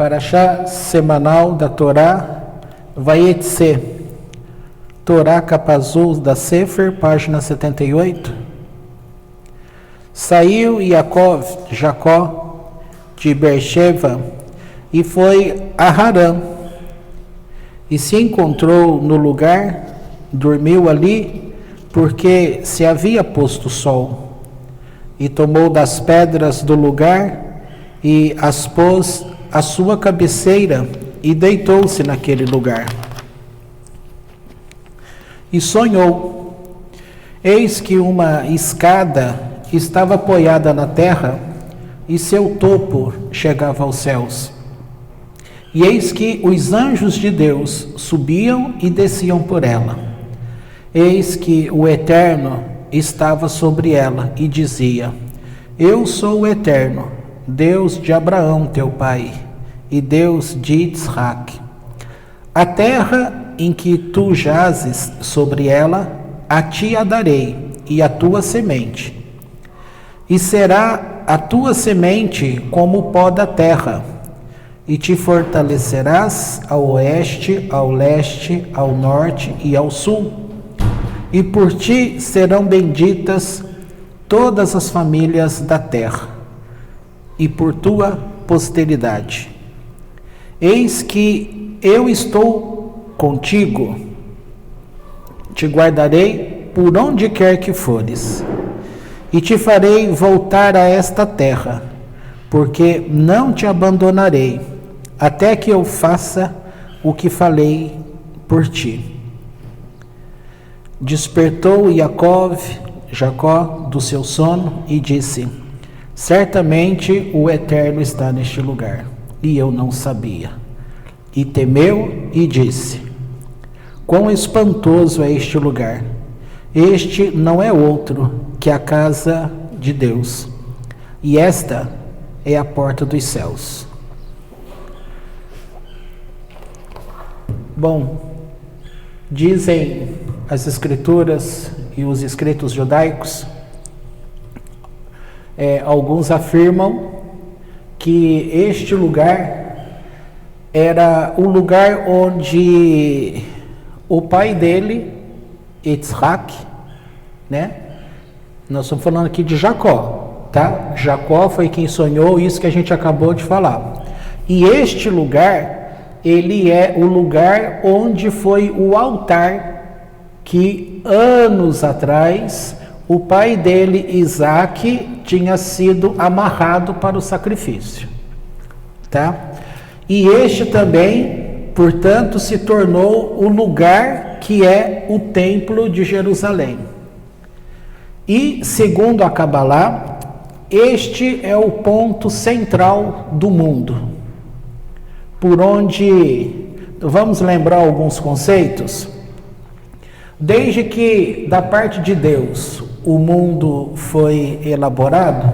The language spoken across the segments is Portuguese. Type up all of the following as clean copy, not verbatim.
Parashá semanal da Torá, Vayetze, Torá capa azul da Sefer, página 78. Saiu Jacó de Beersheba e foi a Harã, e se encontrou no lugar, dormiu ali, porque se havia posto o sol, e tomou das pedras do lugar e as pôs à sua cabeceira e deitou-se naquele lugar. E sonhou, eis que uma escada estava apoiada na terra e seu topo chegava aos céus. E eis que os anjos de Deus subiam e desciam por ela. Eis que o Eterno estava sobre ela e dizia: Eu sou o Eterno, Deus de Abraão teu pai, e Deus de Isaac. A terra em que tu jazes sobre ela, a ti a darei, e a tua semente. E será a tua semente como o pó da terra, e te fortalecerás ao oeste, ao leste, ao norte e ao sul. E por ti serão benditas todas as famílias da terra, e por tua posteridade. Eis que eu estou contigo, te guardarei por onde quer que fores, e te farei voltar a esta terra, porque não te abandonarei, até que eu faça o que falei por ti. Despertou Jacó do seu sono e disse: Certamente o Eterno está neste lugar, e eu não sabia. E temeu e disse: Quão espantoso é este lugar! Este não é outro que a casa de Deus, e esta é a porta dos céus. Bom, dizem as escrituras e os escritos judaicos, alguns afirmam que este lugar era o lugar onde o pai dele, Isaac, né? Nós estamos falando aqui de Jacó, tá? Jacó foi quem sonhou isso que a gente acabou de falar. E este lugar, ele é o lugar onde foi o altar que anos atrás o pai dele, Isaac, tinha sido amarrado para o sacrifício, tá? E este também, portanto, se tornou o lugar que é o templo de Jerusalém. E, segundo a Cabalá, este é o ponto central do mundo, por onde, vamos lembrar alguns conceitos? Desde que, da parte de Deus, o mundo foi elaborado,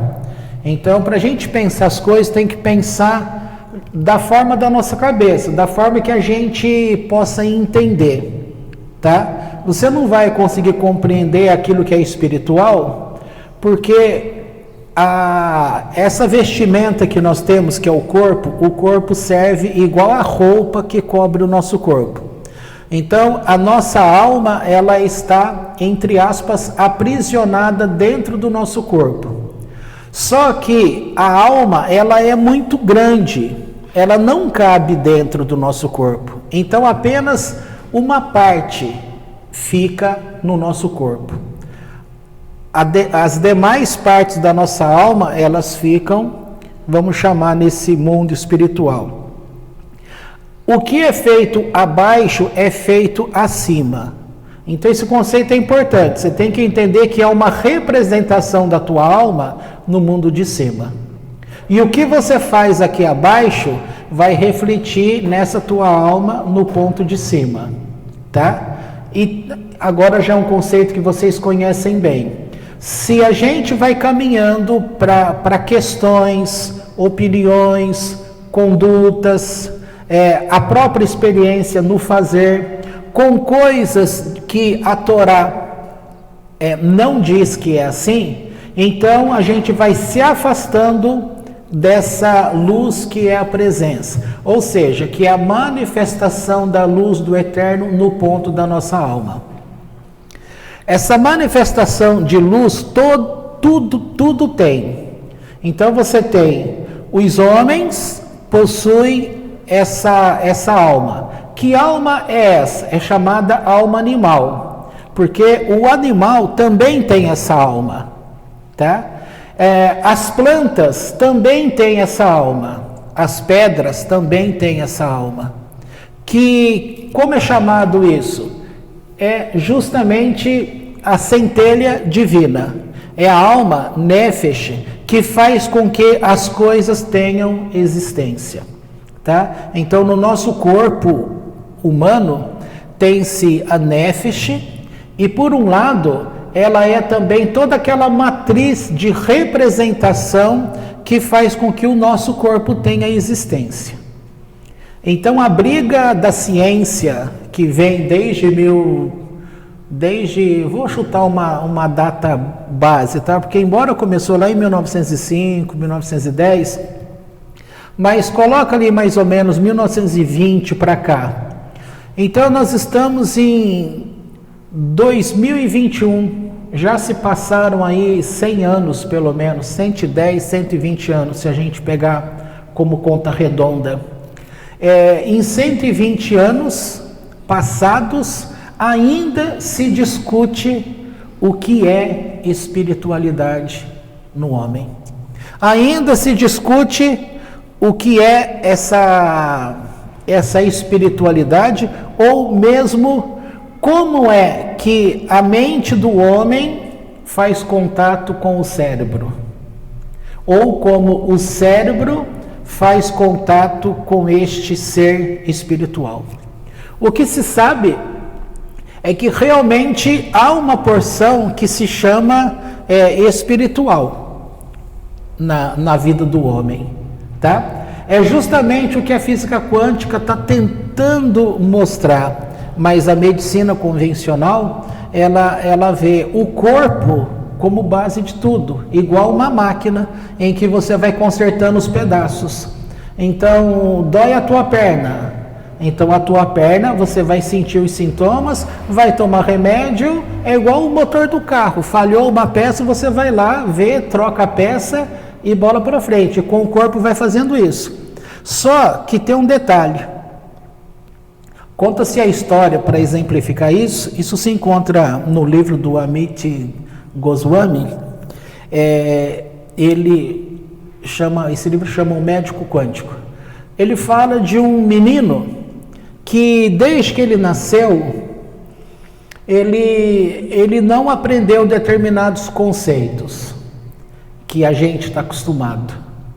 então, para a gente pensar as coisas, tem que pensar da forma da nossa cabeça, da forma que a gente possa entender, tá? Você não vai conseguir compreender aquilo que é espiritual, porque essa vestimenta que nós temos, que é o corpo serve igual a roupa que cobre o nosso corpo. Então, a nossa alma, ela está, entre aspas, aprisionada dentro do nosso corpo. Só que a alma, ela é muito grande, ela não cabe dentro do nosso corpo. Então, apenas uma parte fica no nosso corpo. As demais partes da nossa alma, elas ficam, vamos chamar, nesse mundo espiritual. O que é feito abaixo é feito acima. Então esse conceito é importante. Você tem que entender que é uma representação da tua alma no mundo de cima. E o que você faz aqui abaixo vai refletir nessa tua alma no ponto de cima, tá? E agora já é um conceito que vocês conhecem bem. Se a gente vai caminhando para questões, opiniões, condutas, a própria experiência no fazer, com coisas que a Torá não diz que é assim, então a gente vai se afastando dessa luz que é a presença, ou seja, que é a manifestação da luz do eterno no ponto da nossa alma. Essa manifestação de luz, tudo tem. Então você tem, os homens possuem essa alma. Que alma é essa? É chamada alma animal, porque o animal também tem essa alma, tá? As plantas também têm essa alma, as pedras também têm essa alma. Que, como é chamado isso? É justamente a centelha divina, é a alma nefesh, que faz com que as coisas tenham existência, tá? Então, no nosso corpo humano, tem-se a nefesh, e por um lado, ela é também toda aquela matriz de representação que faz com que o nosso corpo tenha existência. Então, a briga da ciência, que vem vou chutar uma data base, tá? Porque embora começou lá em 1905, 1910, mas coloca ali mais ou menos 1920 para cá. Então nós estamos em 2021, já se passaram aí 100 anos pelo menos, 110, 120 anos, se a gente pegar como conta redonda. Em 120 anos passados, ainda se discute o que é espiritualidade no homem. Ainda se discute o que é essa espiritualidade, ou mesmo como é que a mente do homem faz contato com o cérebro, ou como o cérebro faz contato com este ser espiritual. O que se sabe é que realmente há uma porção que se chama espiritual na vida do homem, tá? É justamente o que a física quântica está tentando mostrar, mas a medicina convencional, ela vê o corpo como base de tudo, igual uma máquina em que você vai consertando os pedaços. Então, dói a tua perna. Então, a tua perna, você vai sentir os sintomas, vai tomar remédio, é igual o motor do carro. Falhou uma peça, você vai lá, vê, troca a peça e bola para frente. Com o corpo vai fazendo isso. Só que tem um detalhe. Conta-se a história para exemplificar isso. Isso se encontra no livro do Amit Goswami. Esse livro chama O Médico Quântico. Ele fala de um menino que desde que ele nasceu, ele não aprendeu determinados conceitos que a gente está acostumado,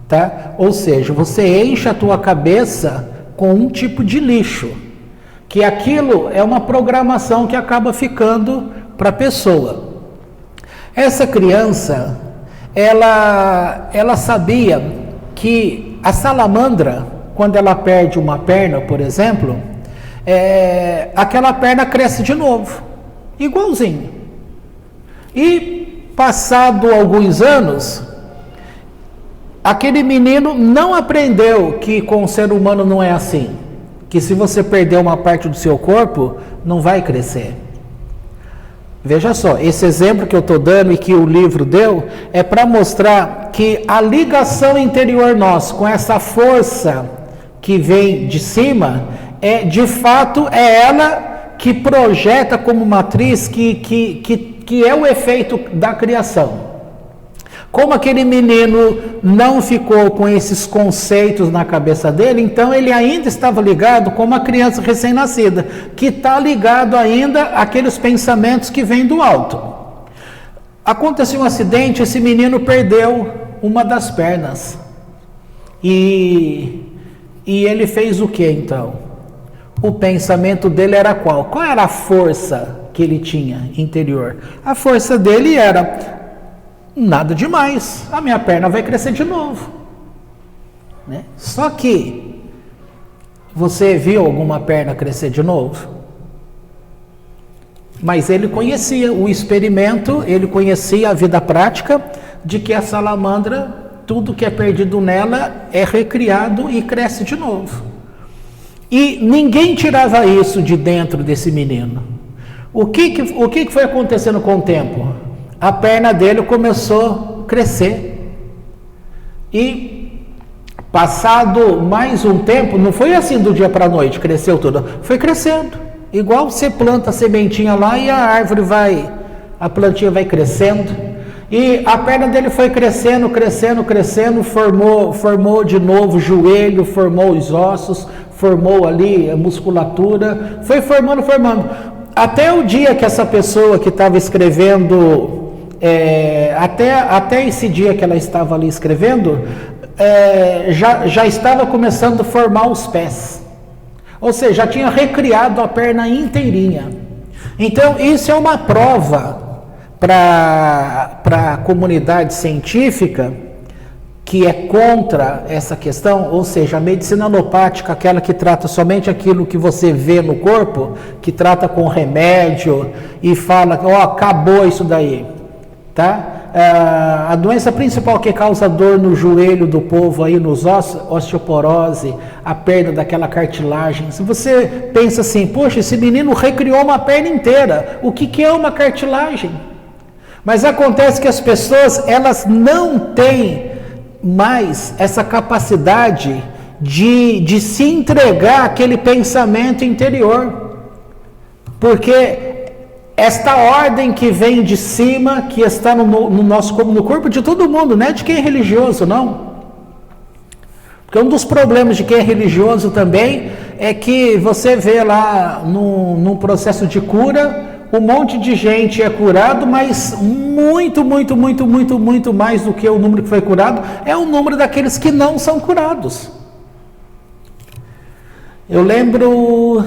tá? Ou seja, você enche a tua cabeça com um tipo de lixo, que aquilo é uma programação que acaba ficando para a pessoa. Essa criança, ela sabia que a salamandra, quando ela perde uma perna, por exemplo, aquela perna cresce de novo, igualzinho. E passado alguns anos, aquele menino não aprendeu que com o ser humano não é assim, que se você perder uma parte do seu corpo, não vai crescer. Veja só, esse exemplo que eu estou dando e que o livro deu é para mostrar que a ligação interior nossa com essa força que vem de cima, de fato é ela que projeta como matriz que é o efeito da criação. Como aquele menino não ficou com esses conceitos na cabeça dele, então ele ainda estava ligado como uma criança recém-nascida, que está ligado ainda àqueles pensamentos que vêm do alto. Aconteceu um acidente, esse menino perdeu uma das pernas. E ele fez o que então? O pensamento dele era qual? Qual era a força que ele tinha interior? A força dele era: nada demais, a minha perna vai crescer de novo, né? Só que, você viu alguma perna crescer de novo? Mas ele conhecia o experimento, ele conhecia a vida prática de que a salamandra tudo que é perdido nela é recriado e cresce de novo. E ninguém tirava isso de dentro desse menino. O que foi acontecendo com o tempo? A perna dele começou a crescer. E passado mais um tempo, não foi assim do dia para a noite, cresceu tudo. Foi crescendo. Igual você planta a sementinha lá e a árvore a plantinha vai crescendo. E a perna dele foi crescendo, formou de novo o joelho, formou os ossos, formou ali a musculatura, foi formando. Até o dia que essa pessoa que estava escrevendo, até esse dia que ela estava ali escrevendo, já estava começando a formar os pés. Ou seja, já tinha recriado a perna inteirinha. Então, isso é uma prova para a comunidade científica que é contra essa questão, ou seja, a medicina alopática, aquela que trata somente aquilo que você vê no corpo, que trata com remédio e fala, acabou isso daí, tá? A doença principal que causa dor no joelho do povo aí, nos ossos, osteoporose, a perda daquela cartilagem. Se você pensa assim, poxa, esse menino recriou uma perna inteira, o que é uma cartilagem? Mas acontece que as pessoas, elas não têm mais essa capacidade de se entregar àquele pensamento interior, porque esta ordem que vem de cima, que está no nosso corpo, no corpo de todo mundo, não é de quem é religioso, não. Porque um dos problemas de quem é religioso também é que você vê lá num processo de cura, um monte de gente é curado, mas muito mais do que o número que foi curado é o número daqueles que não são curados. Eu lembro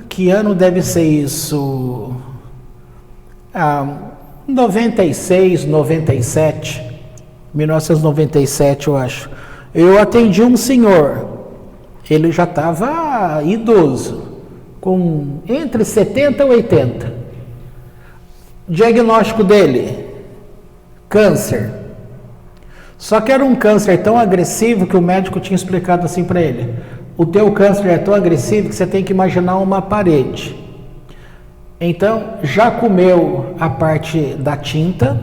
que ano deve ser isso, 96, 97, 1997 eu acho. Eu atendi um senhor, ele já estava idoso, com entre 70 e 80. Diagnóstico dele, câncer. Só que era um câncer tão agressivo que o médico tinha explicado assim para ele: o teu câncer é tão agressivo que você tem que imaginar uma parede. Então, já comeu a parte da tinta,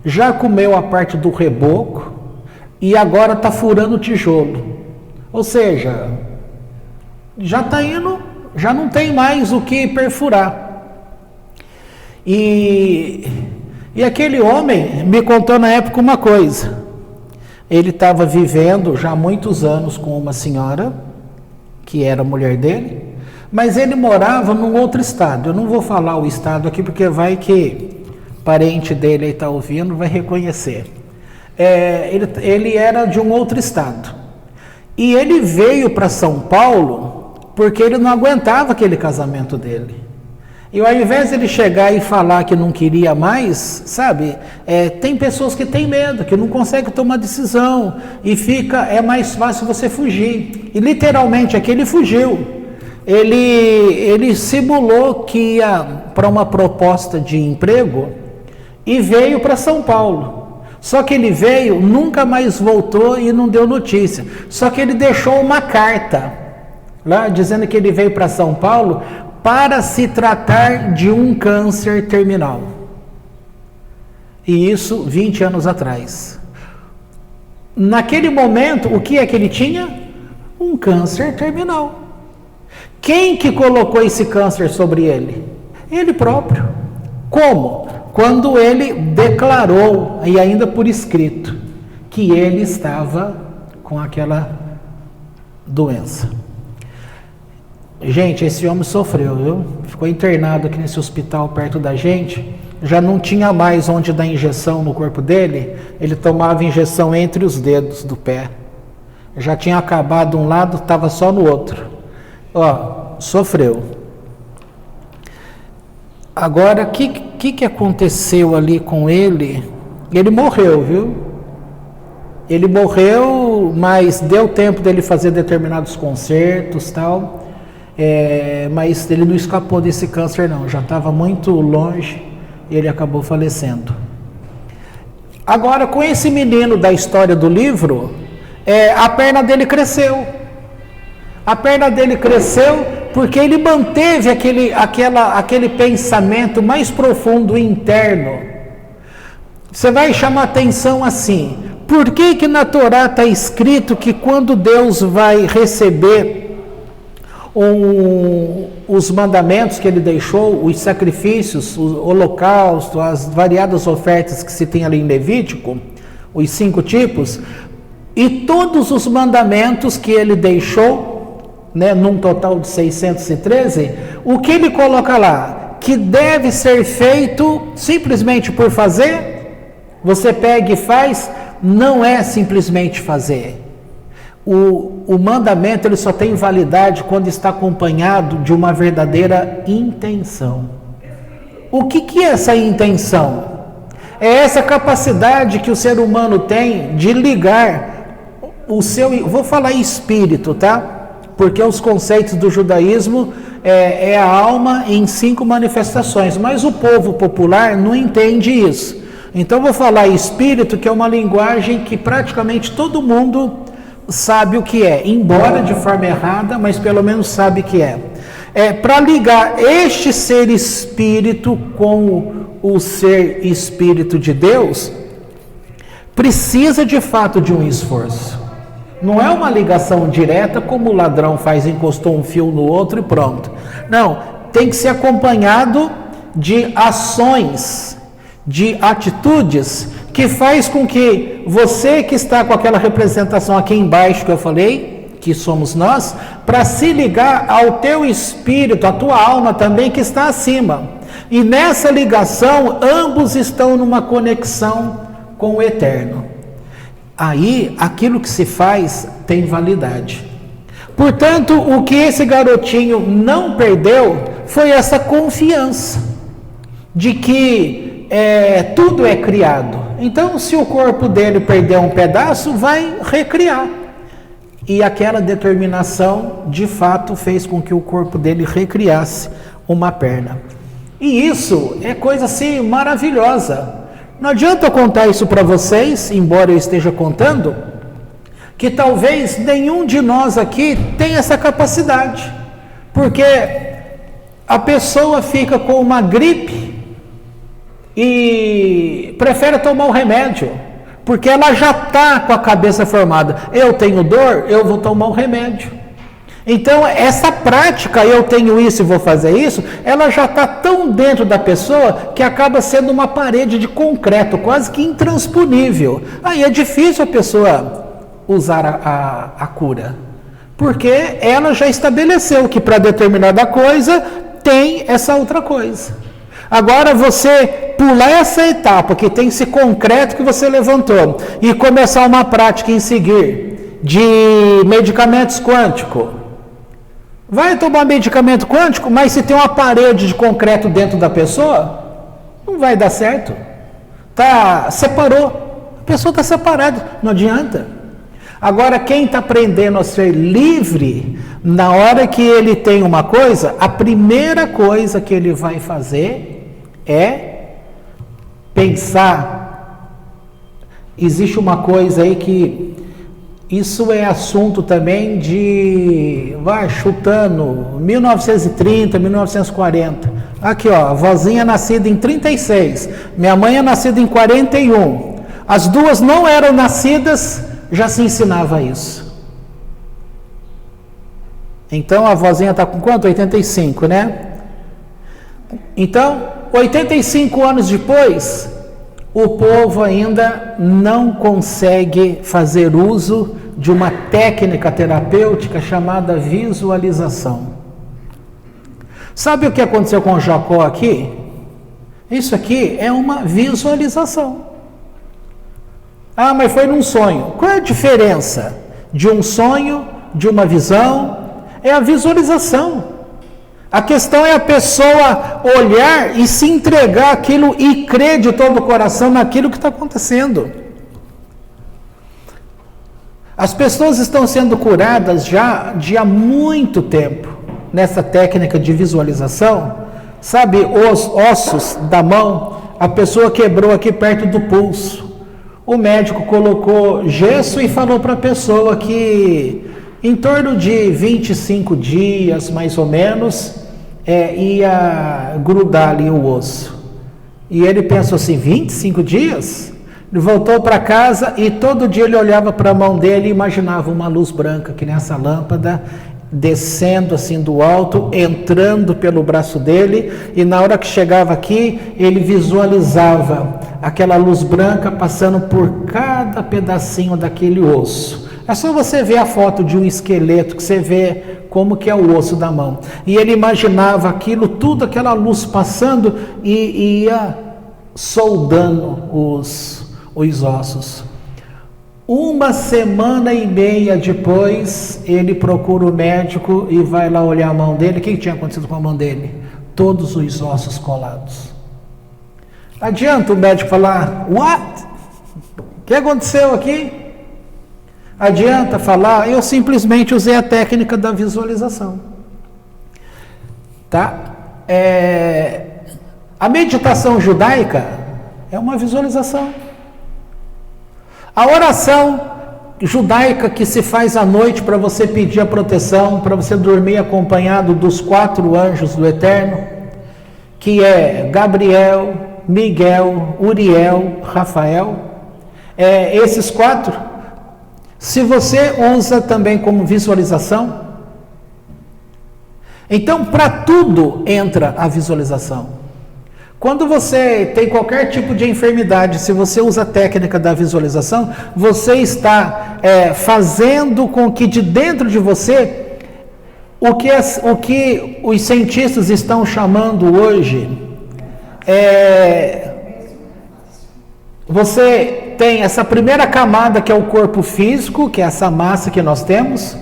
já comeu a parte do reboco e agora está furando o tijolo. Ou seja, já está indo, já não tem mais o que perfurar. E aquele homem me contou na época uma coisa. Ele estava vivendo já há muitos anos com uma senhora, que era a mulher dele, mas ele morava num outro estado. Eu não vou falar o estado aqui, porque vai que parente dele aí está ouvindo, vai reconhecer. Ele era de um outro estado. E ele veio para São Paulo porque ele não aguentava aquele casamento dele. E ao invés de ele chegar e falar que não queria mais, sabe, tem pessoas que têm medo, que não conseguem tomar decisão, e é mais fácil você fugir. E literalmente aqui ele fugiu. Ele simulou que ia para uma proposta de emprego e veio para São Paulo. Só que ele veio, nunca mais voltou e não deu notícia. Só que ele deixou uma carta lá dizendo que ele veio para São Paulo para se tratar de um câncer terminal. E isso 20 anos atrás. Naquele momento, o que é que ele tinha? Um câncer terminal. Quem que colocou esse câncer sobre ele? Ele próprio. Como? Quando ele declarou, e ainda por escrito, que ele estava com aquela doença. Gente, esse homem sofreu, viu? Ficou internado aqui nesse hospital perto da gente. Já não tinha mais onde dar injeção no corpo dele. Ele tomava injeção entre os dedos do pé. Já tinha acabado um lado, estava só no outro. Sofreu. Agora, o que aconteceu ali com ele? Ele morreu, viu? Ele morreu, mas deu tempo dele fazer determinados concertos, tal. Mas ele não escapou desse câncer não, já estava muito longe e ele acabou falecendo. Agora, com esse menino da história do livro, a perna dele cresceu. A perna dele cresceu porque ele manteve aquele pensamento mais profundo interno. Você vai chamar atenção assim: por que na Torá está escrito que quando Deus vai receber os mandamentos que ele deixou, os sacrifícios, o holocausto, as variadas ofertas que se tem ali em Levítico, os 5 tipos, e todos os mandamentos que ele deixou, né, num total de 613, o que ele coloca lá? Que deve ser feito simplesmente por fazer? Você pega e faz? Não é simplesmente fazer. O mandamento ele só tem validade quando está acompanhado de uma verdadeira intenção. O que é essa intenção? É essa capacidade que o ser humano tem de ligar o seu, vou falar espírito, tá? Porque os conceitos do judaísmo é a alma em 5 manifestações, mas o povo popular não entende isso. Então vou falar espírito, que é uma linguagem que praticamente todo mundo sabe o que é, embora de forma errada, mas pelo menos sabe que é. Para ligar este ser espírito com o ser espírito de Deus, precisa de fato de um esforço. Não é uma ligação direta como o ladrão faz, encostou um fio no outro e pronto. Não, tem que ser acompanhado de ações, de atitudes, que faz com que você que está com aquela representação aqui embaixo que eu falei, que somos nós, para se ligar ao teu espírito, à tua alma também que está acima. E nessa ligação, ambos estão numa conexão com o eterno. Aí, aquilo que se faz tem validade. Portanto, o que esse garotinho não perdeu foi essa confiança de que tudo é criado. Então, se o corpo dele perder um pedaço, vai recriar. E aquela determinação, de fato, fez com que o corpo dele recriasse uma perna. E isso é coisa assim maravilhosa. Não adianta eu contar isso para vocês, embora eu esteja contando, que talvez nenhum de nós aqui tenha essa capacidade. Porque a pessoa fica com uma gripe e prefere tomar o remédio, porque ela já está com a cabeça formada. Eu tenho dor, eu vou tomar o remédio. Então, essa prática, eu tenho isso e vou fazer isso, ela já está tão dentro da pessoa que acaba sendo uma parede de concreto, quase que intransponível. Aí é difícil a pessoa usar a cura, porque ela já estabeleceu que para determinada coisa tem essa outra coisa. Agora você pular essa etapa que tem esse concreto que você levantou e começar uma prática em seguir de medicamentos quânticos. Vai tomar medicamento quântico, mas se tem uma parede de concreto dentro da pessoa, não vai dar certo. Separou. A pessoa está separada, não adianta. Agora, quem está aprendendo a ser livre, na hora que ele tem uma coisa, a primeira coisa que ele vai fazer é pensar. Existe uma coisa aí que isso é assunto também de, chutando, 1930, 1940. Aqui, ó, a vozinha nascida em 36, minha mãe é nascida em 41. As duas não eram nascidas, já se ensinava isso. Então a vozinha está com quanto? 85, né? Então, 85 anos depois, o povo ainda não consegue fazer uso de uma técnica terapêutica chamada visualização. Sabe o que aconteceu com Jacó aqui? Isso aqui é uma visualização. Ah, mas foi num sonho. Qual é a diferença de um sonho, de uma visão? É a visualização. A questão é a pessoa olhar e se entregar aquilo e crer de todo o coração naquilo que está acontecendo. As pessoas estão sendo curadas já há muito tempo nessa técnica de visualização. Sabe, os ossos da mão, a pessoa quebrou aqui perto do pulso. o médico colocou gesso e falou para a pessoa que em torno de 25 dias, mais ou menos, ia grudar ali o osso. E ele pensou assim, 25 dias? Ele voltou para casa e todo dia ele olhava para a mão dele e imaginava uma luz branca, que nessa lâmpada, descendo assim do alto, entrando pelo braço dele, e na hora que chegava aqui, ele visualizava aquela luz branca passando por cada pedacinho daquele osso. É só você ver a foto de um esqueleto que você vê como que é o osso da mão. E ele imaginava aquilo, tudo aquela luz passando e ia soldando os ossos. 1,5 depois, ele procura o médico e vai lá olhar a mão dele. O que tinha acontecido com a mão dele? Todos os ossos colados. Adianta o médico falar, what? O que aconteceu aqui? Adianta falar, eu simplesmente usei a técnica da visualização. Tá? A meditação judaica é uma visualização. A oração judaica que se faz à noite para você pedir a proteção, para você dormir acompanhado dos 4 anjos do Eterno, que é Gabriel, Miguel, Uriel, Rafael, esses 4, se você usa também como visualização, então para tudo entra a visualização. Quando você tem qualquer tipo de enfermidade, se você usa a técnica da visualização, você está fazendo com que de dentro de você, o que os cientistas estão chamando hoje, você tem essa primeira camada que é o corpo físico, que é essa massa que nós temos,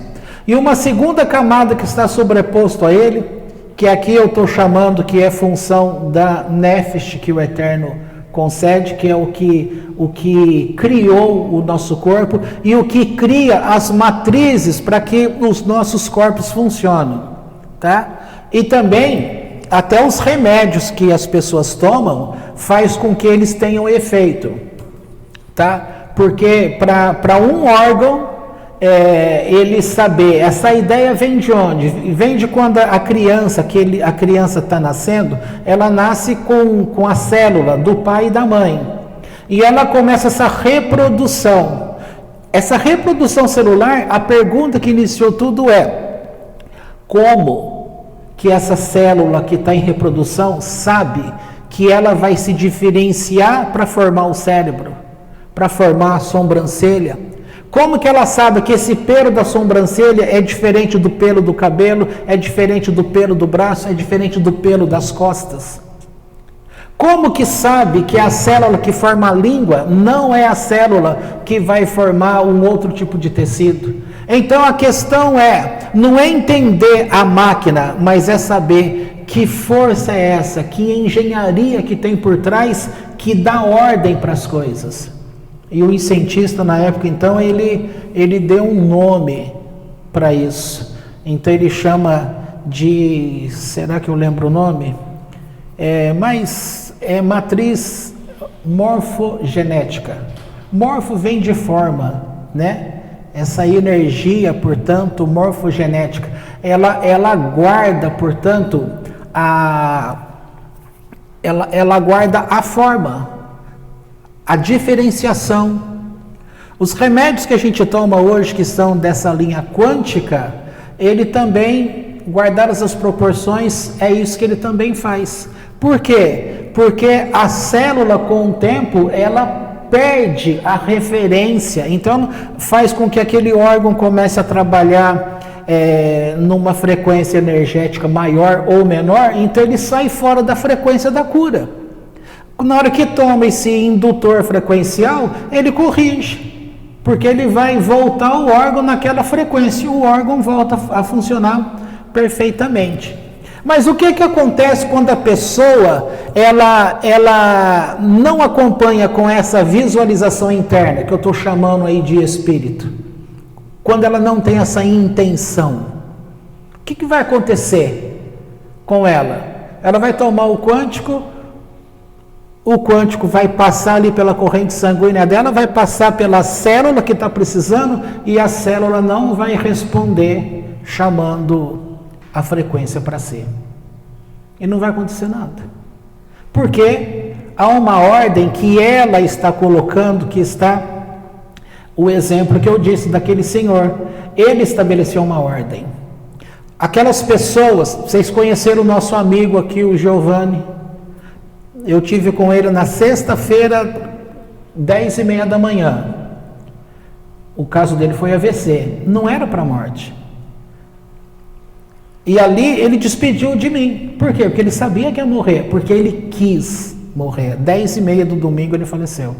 e uma segunda camada que está sobreposto a ele, que aqui eu estou chamando que é função da Nefesh que o Eterno concede, que é o que criou o nosso corpo e o que cria as matrizes para que os nossos corpos funcionem, tá? E também até os remédios que as pessoas tomam faz com que eles tenham efeito, tá? Porque para um órgão ele saber, essa ideia vem de onde? Vem de quando a criança está nascendo, ela nasce com a célula do pai e da mãe, e ela começa essa reprodução. Essa reprodução celular, a pergunta que iniciou tudo é: como que essa célula que está em reprodução sabe que ela vai se diferenciar para formar o cérebro, para formar a sobrancelha? Como que ela sabe que esse pelo da sobrancelha é diferente do pelo do cabelo, é diferente do pelo do braço, é diferente do pelo das costas? Como que sabe que a célula que forma a língua não é a célula que vai formar um outro tipo de tecido? Então a questão não é entender a máquina, mas é saber que força é essa, que engenharia que tem por trás que dá ordem para as coisas. E o cientista na época, então, ele deu um nome para isso. Então ele chama de, será que eu lembro o nome? Mas é matriz morfogenética. Morfo vem de forma, né? Essa energia, portanto, morfogenética, ela guarda, portanto, ela guarda a forma, a diferenciação. Os remédios que a gente toma hoje, que são dessa linha quântica, ele também, guardadas as proporções, é isso que ele também faz. Por quê? Porque a célula, com o tempo, ela perde a referência, então faz com que aquele órgão comece a trabalhar numa frequência energética maior ou menor, então ele sai fora da frequência da cura. Na hora que toma esse indutor frequencial, ele corrige, porque ele vai voltar o órgão naquela frequência e o órgão volta a funcionar perfeitamente. Mas o que acontece quando a pessoa ela não acompanha com essa visualização interna, que eu estou chamando aí de espírito? Quando ela não tem essa intenção, o que vai acontecer com ela? Ela vai tomar o quântico, o quântico vai passar ali pela corrente sanguínea dela, vai passar pela célula que está precisando e a célula não vai responder chamando a frequência para si. E não vai acontecer nada. Porque há uma ordem que ela está colocando, que está o exemplo que eu disse daquele senhor. Ele estabeleceu uma ordem. Aquelas pessoas, vocês conheceram o nosso amigo aqui, o Giovanni. Eu tive com ele na sexta-feira, 10h30 da manhã. O caso dele foi AVC. Não era para morte. E ali ele despediu de mim. Por quê? Porque ele sabia que ia morrer. Porque ele quis morrer. 10h30 do domingo ele faleceu.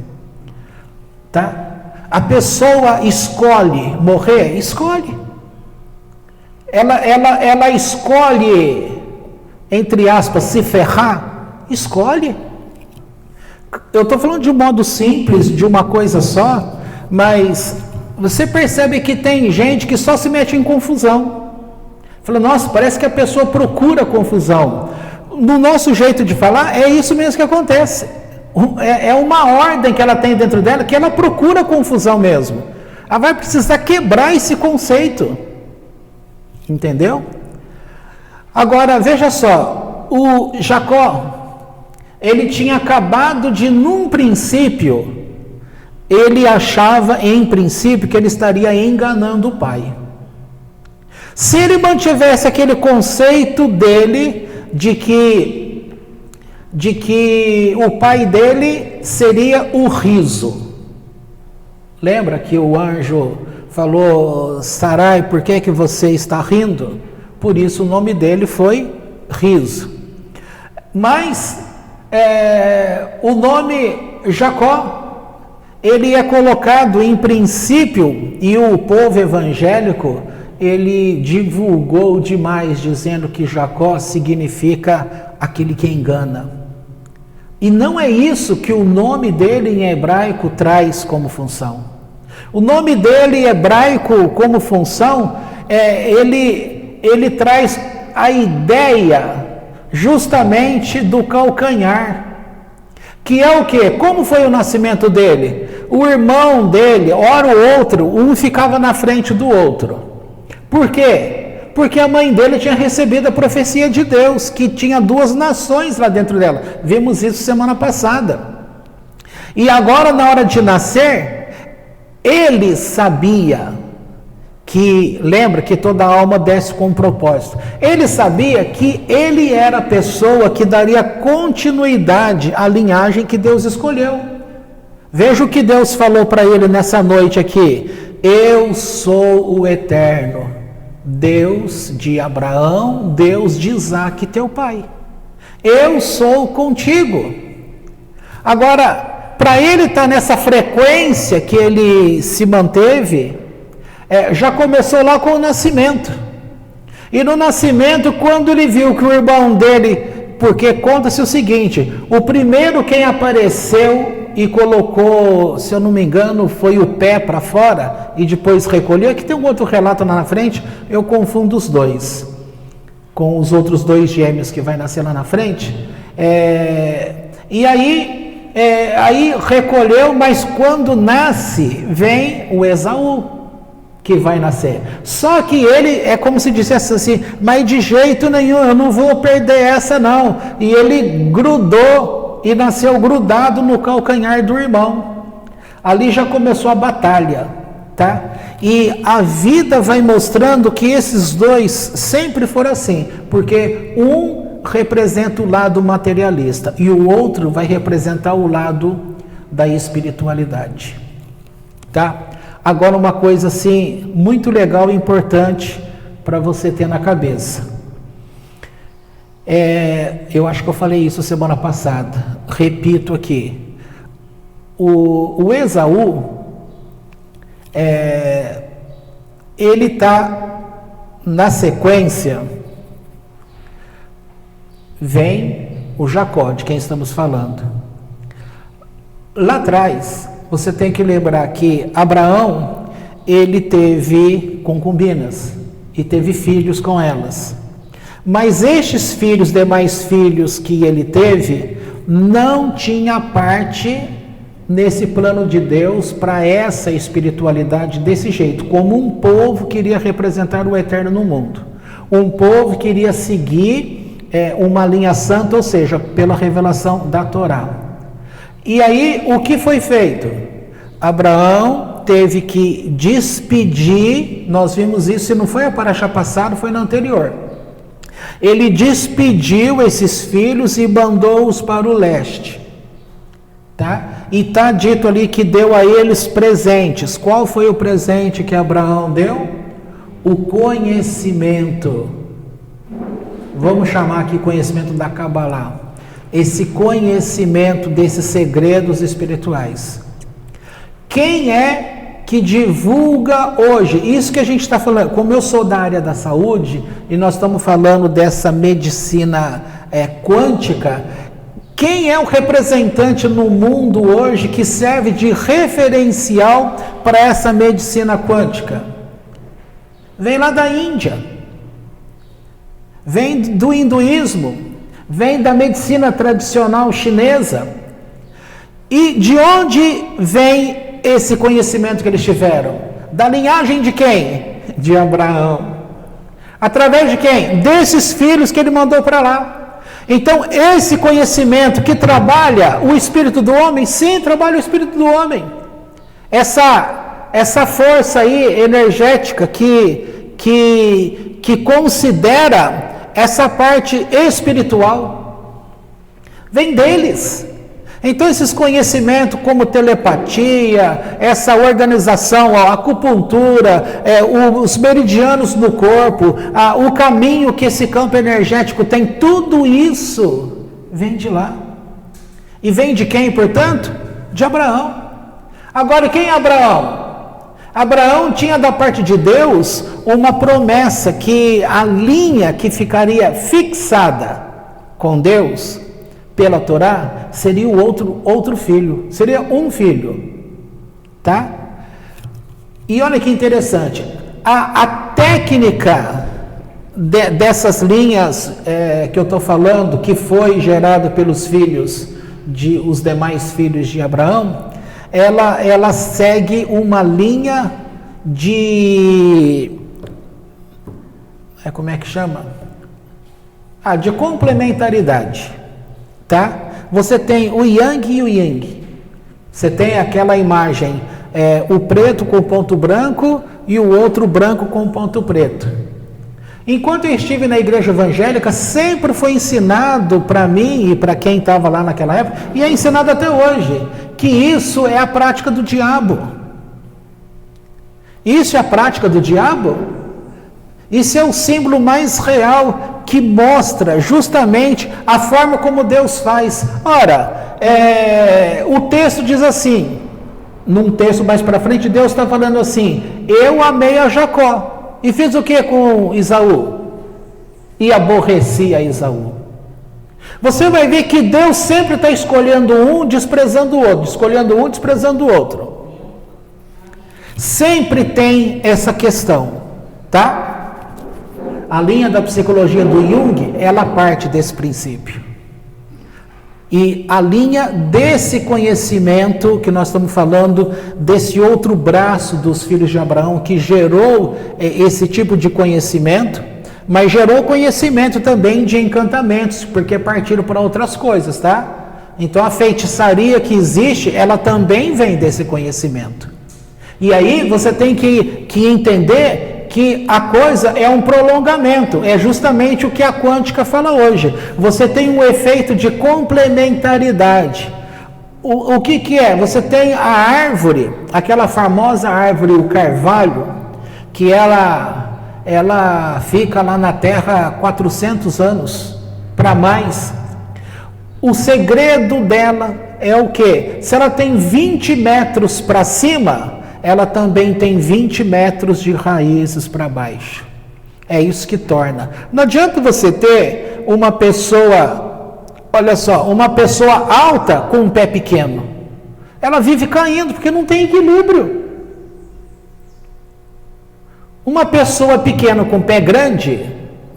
Tá? A pessoa escolhe morrer? Escolhe. Ela escolhe, entre aspas, se ferrar? Escolhe. Eu estou falando de um modo simples, de uma coisa só, mas você percebe que tem gente que só se mete em confusão. Fala, nossa, parece que a pessoa procura confusão. No nosso jeito de falar, é isso mesmo que acontece. É uma ordem que ela tem dentro dela, que ela procura confusão mesmo. Ela vai precisar quebrar esse conceito. Entendeu? Agora, veja só, o Jacó, ele tinha acabado de, num princípio, ele achava, em princípio, que ele estaria enganando o pai. Se ele mantivesse aquele conceito dele, de que o pai dele seria o riso. Lembra que o anjo falou, Sarai, por que você está rindo? Por isso o nome dele foi Riso. Mas o nome Jacó, ele é colocado em princípio, e o povo evangélico, ele divulgou demais, dizendo que Jacó significa aquele que engana. E não é isso que o nome dele em hebraico traz como função. O nome dele em hebraico como função, ele traz a ideia justamente do calcanhar. Que é o quê? Como foi o nascimento dele? O irmão dele, ora o outro, um ficava na frente do outro. Por quê? Porque a mãe dele tinha recebido a profecia de Deus, que tinha 2 nações lá dentro dela. Vimos isso semana passada. E agora, na hora de nascer, ele sabia que, lembra que toda alma desce com um propósito. Ele sabia que ele era a pessoa que daria continuidade à linhagem que Deus escolheu. Veja o que Deus falou para ele nessa noite aqui. Eu sou o Eterno, Deus de Abraão, Deus de Isaque, teu pai. Eu sou contigo. Agora, para ele estar nessa frequência que ele se manteve, já começou lá com o nascimento. E no nascimento, quando ele viu que o irmão dele, porque conta-se o seguinte, o primeiro quem apareceu e colocou, se eu não me engano, foi o pé para fora e depois recolheu. Aqui tem um outro relato lá na frente, eu confundo os dois, com os outros 2 gêmeos que vai nascer lá na frente. E aí recolheu, mas quando nasce, vem o Esaú, que vai nascer. Só que ele, é como se dissesse assim, mas de jeito nenhum, eu não vou perder essa não. E ele grudou e nasceu grudado no calcanhar do irmão. Ali já começou a batalha, tá? E a vida vai mostrando que esses 2 sempre foram assim, porque um representa o lado materialista e o outro vai representar o lado da espiritualidade, tá? Agora uma coisa assim, muito legal e importante para você ter na cabeça. Eu acho que eu falei isso semana passada, repito aqui. O Esaú, ele está na sequência, vem o Jacó, de quem estamos falando. Lá atrás, você tem que lembrar que Abraão, ele teve concubinas e teve filhos com elas. Mas estes filhos, demais filhos que ele teve, não tinha parte nesse plano de Deus para essa espiritualidade desse jeito, como um povo queria representar o eterno no mundo. Um povo queria seguir uma linha santa, ou seja, pela revelação da Torá. E aí, o que foi feito? Abraão teve que despedir, nós vimos isso, se não foi a paraxá passada, foi na anterior. Ele despediu esses filhos e mandou-os para o leste. Tá? E está dito ali que deu a eles presentes. Qual foi o presente que Abraão deu? O conhecimento. Vamos chamar aqui conhecimento da Cabalá. Esse conhecimento desses segredos espirituais. Quem é que divulga hoje? Isso que a gente está falando, como eu sou da área da saúde, e nós estamos falando dessa medicina quântica, quem é o representante no mundo hoje que serve de referencial para essa medicina quântica? Vem lá da Índia, vem do hinduísmo, vem da medicina tradicional chinesa. E de onde vem esse conhecimento que eles tiveram? Da linhagem de quem? De Abraão. Através de quem? Desses filhos que ele mandou para lá. Então, esse conhecimento que trabalha o espírito do homem, sim, trabalha o espírito do homem. Essa força aí energética que considera essa parte espiritual, vem deles. Então, esses conhecimentos como telepatia, essa organização, a acupuntura, os meridianos no corpo, o caminho que esse campo energético tem, tudo isso vem de lá. E vem de quem, portanto? De Abraão. Agora, quem é Abraão? Abraão tinha da parte de Deus uma promessa que a linha que ficaria fixada com Deus pela Torá, seria o outro filho, seria um filho, tá? E olha que interessante, a técnica dessas linhas que eu estou falando, que foi gerada pelos filhos, os demais filhos de Abraão, ela segue uma linha de, como é que chama? De complementaridade. Tá? Você tem o yang e o yin. Você tem aquela imagem, o preto com ponto branco e o outro branco com ponto preto. Enquanto eu estive na igreja evangélica, sempre foi ensinado para mim e para quem estava lá naquela época, e é ensinado até hoje, que isso é a prática do diabo. Isso é a prática do diabo? Isso é o símbolo mais real que mostra justamente a forma como Deus faz. Ora, o texto diz assim, num texto mais para frente, Deus está falando assim: eu amei a Jacó e fiz o que com Esaú? E aborreci a Esaú. Você vai ver que Deus sempre está escolhendo um, desprezando o outro, escolhendo um, desprezando o outro. Sempre tem essa questão, tá? A linha da psicologia do Jung, ela parte desse princípio. E a linha desse conhecimento que nós estamos falando, desse outro braço dos filhos de Abraão, que gerou esse tipo de conhecimento, mas gerou conhecimento também de encantamentos, porque partiram para outras coisas, tá? Então a feitiçaria que existe, ela também vem desse conhecimento. E aí você tem que entender que a coisa é um prolongamento, é justamente o que a quântica fala hoje. Você tem um efeito de complementaridade. O que é? Você tem a árvore, aquela famosa árvore, o carvalho, que ela fica lá na Terra há 400 anos, para mais. O segredo dela é o quê? Se ela tem 20 metros para cima, ela também tem 20 metros de raízes para baixo. É isso que torna. Não adianta você ter uma pessoa, olha só, uma pessoa alta com um pé pequeno. Ela vive caindo porque não tem equilíbrio. Uma pessoa pequena com pé grande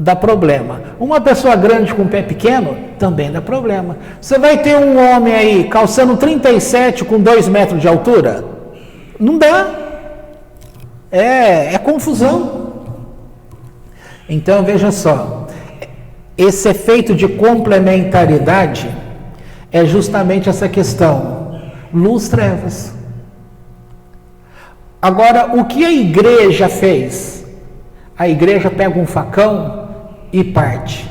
dá problema. Uma pessoa grande com pé pequeno também dá problema. Você vai ter um homem aí calçando 37 com 2 metros de altura? Não dá. É confusão. Então veja só, esse efeito de complementaridade é justamente essa questão, luz, trevas. Agora, o que a igreja fez? A igreja pega um facão e parte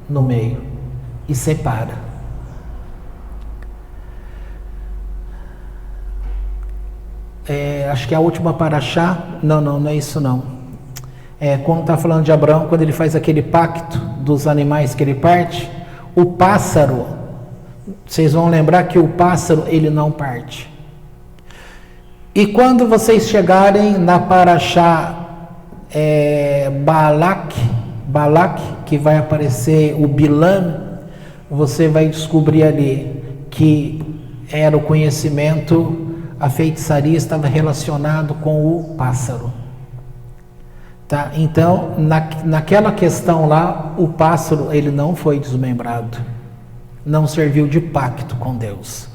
no meio e separa. Acho que a última paraxá, não é isso não. Quando está falando de Abraão, quando ele faz aquele pacto dos animais que ele parte, o pássaro, vocês vão lembrar que o pássaro ele não parte. E quando vocês chegarem na paraxá Balac, que vai aparecer o Bilam, você vai descobrir ali que era o conhecimento, a feitiçaria estava relacionado com o pássaro. Tá? Então, naquela questão lá, o pássaro ele não foi desmembrado, não serviu de pacto com Deus.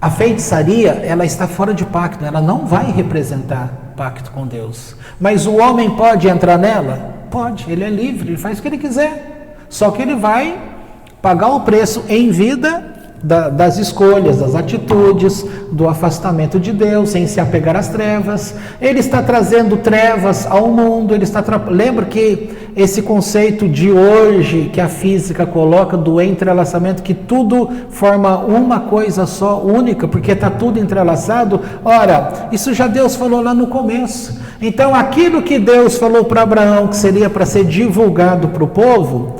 A feitiçaria, ela está fora de pacto, ela não vai representar pacto com Deus. Mas o homem pode entrar nela? Pode, ele é livre, ele faz o que ele quiser. Só que ele vai pagar o preço em vida das escolhas, das atitudes, do afastamento de Deus, sem se apegar às trevas. Ele está trazendo trevas ao mundo, lembra que esse conceito de hoje, que a física coloca do entrelaçamento, que tudo forma uma coisa só, única, porque está tudo entrelaçado. Ora, isso já Deus falou lá no começo. Então, aquilo que Deus falou para Abraão, que seria para ser divulgado para o povo,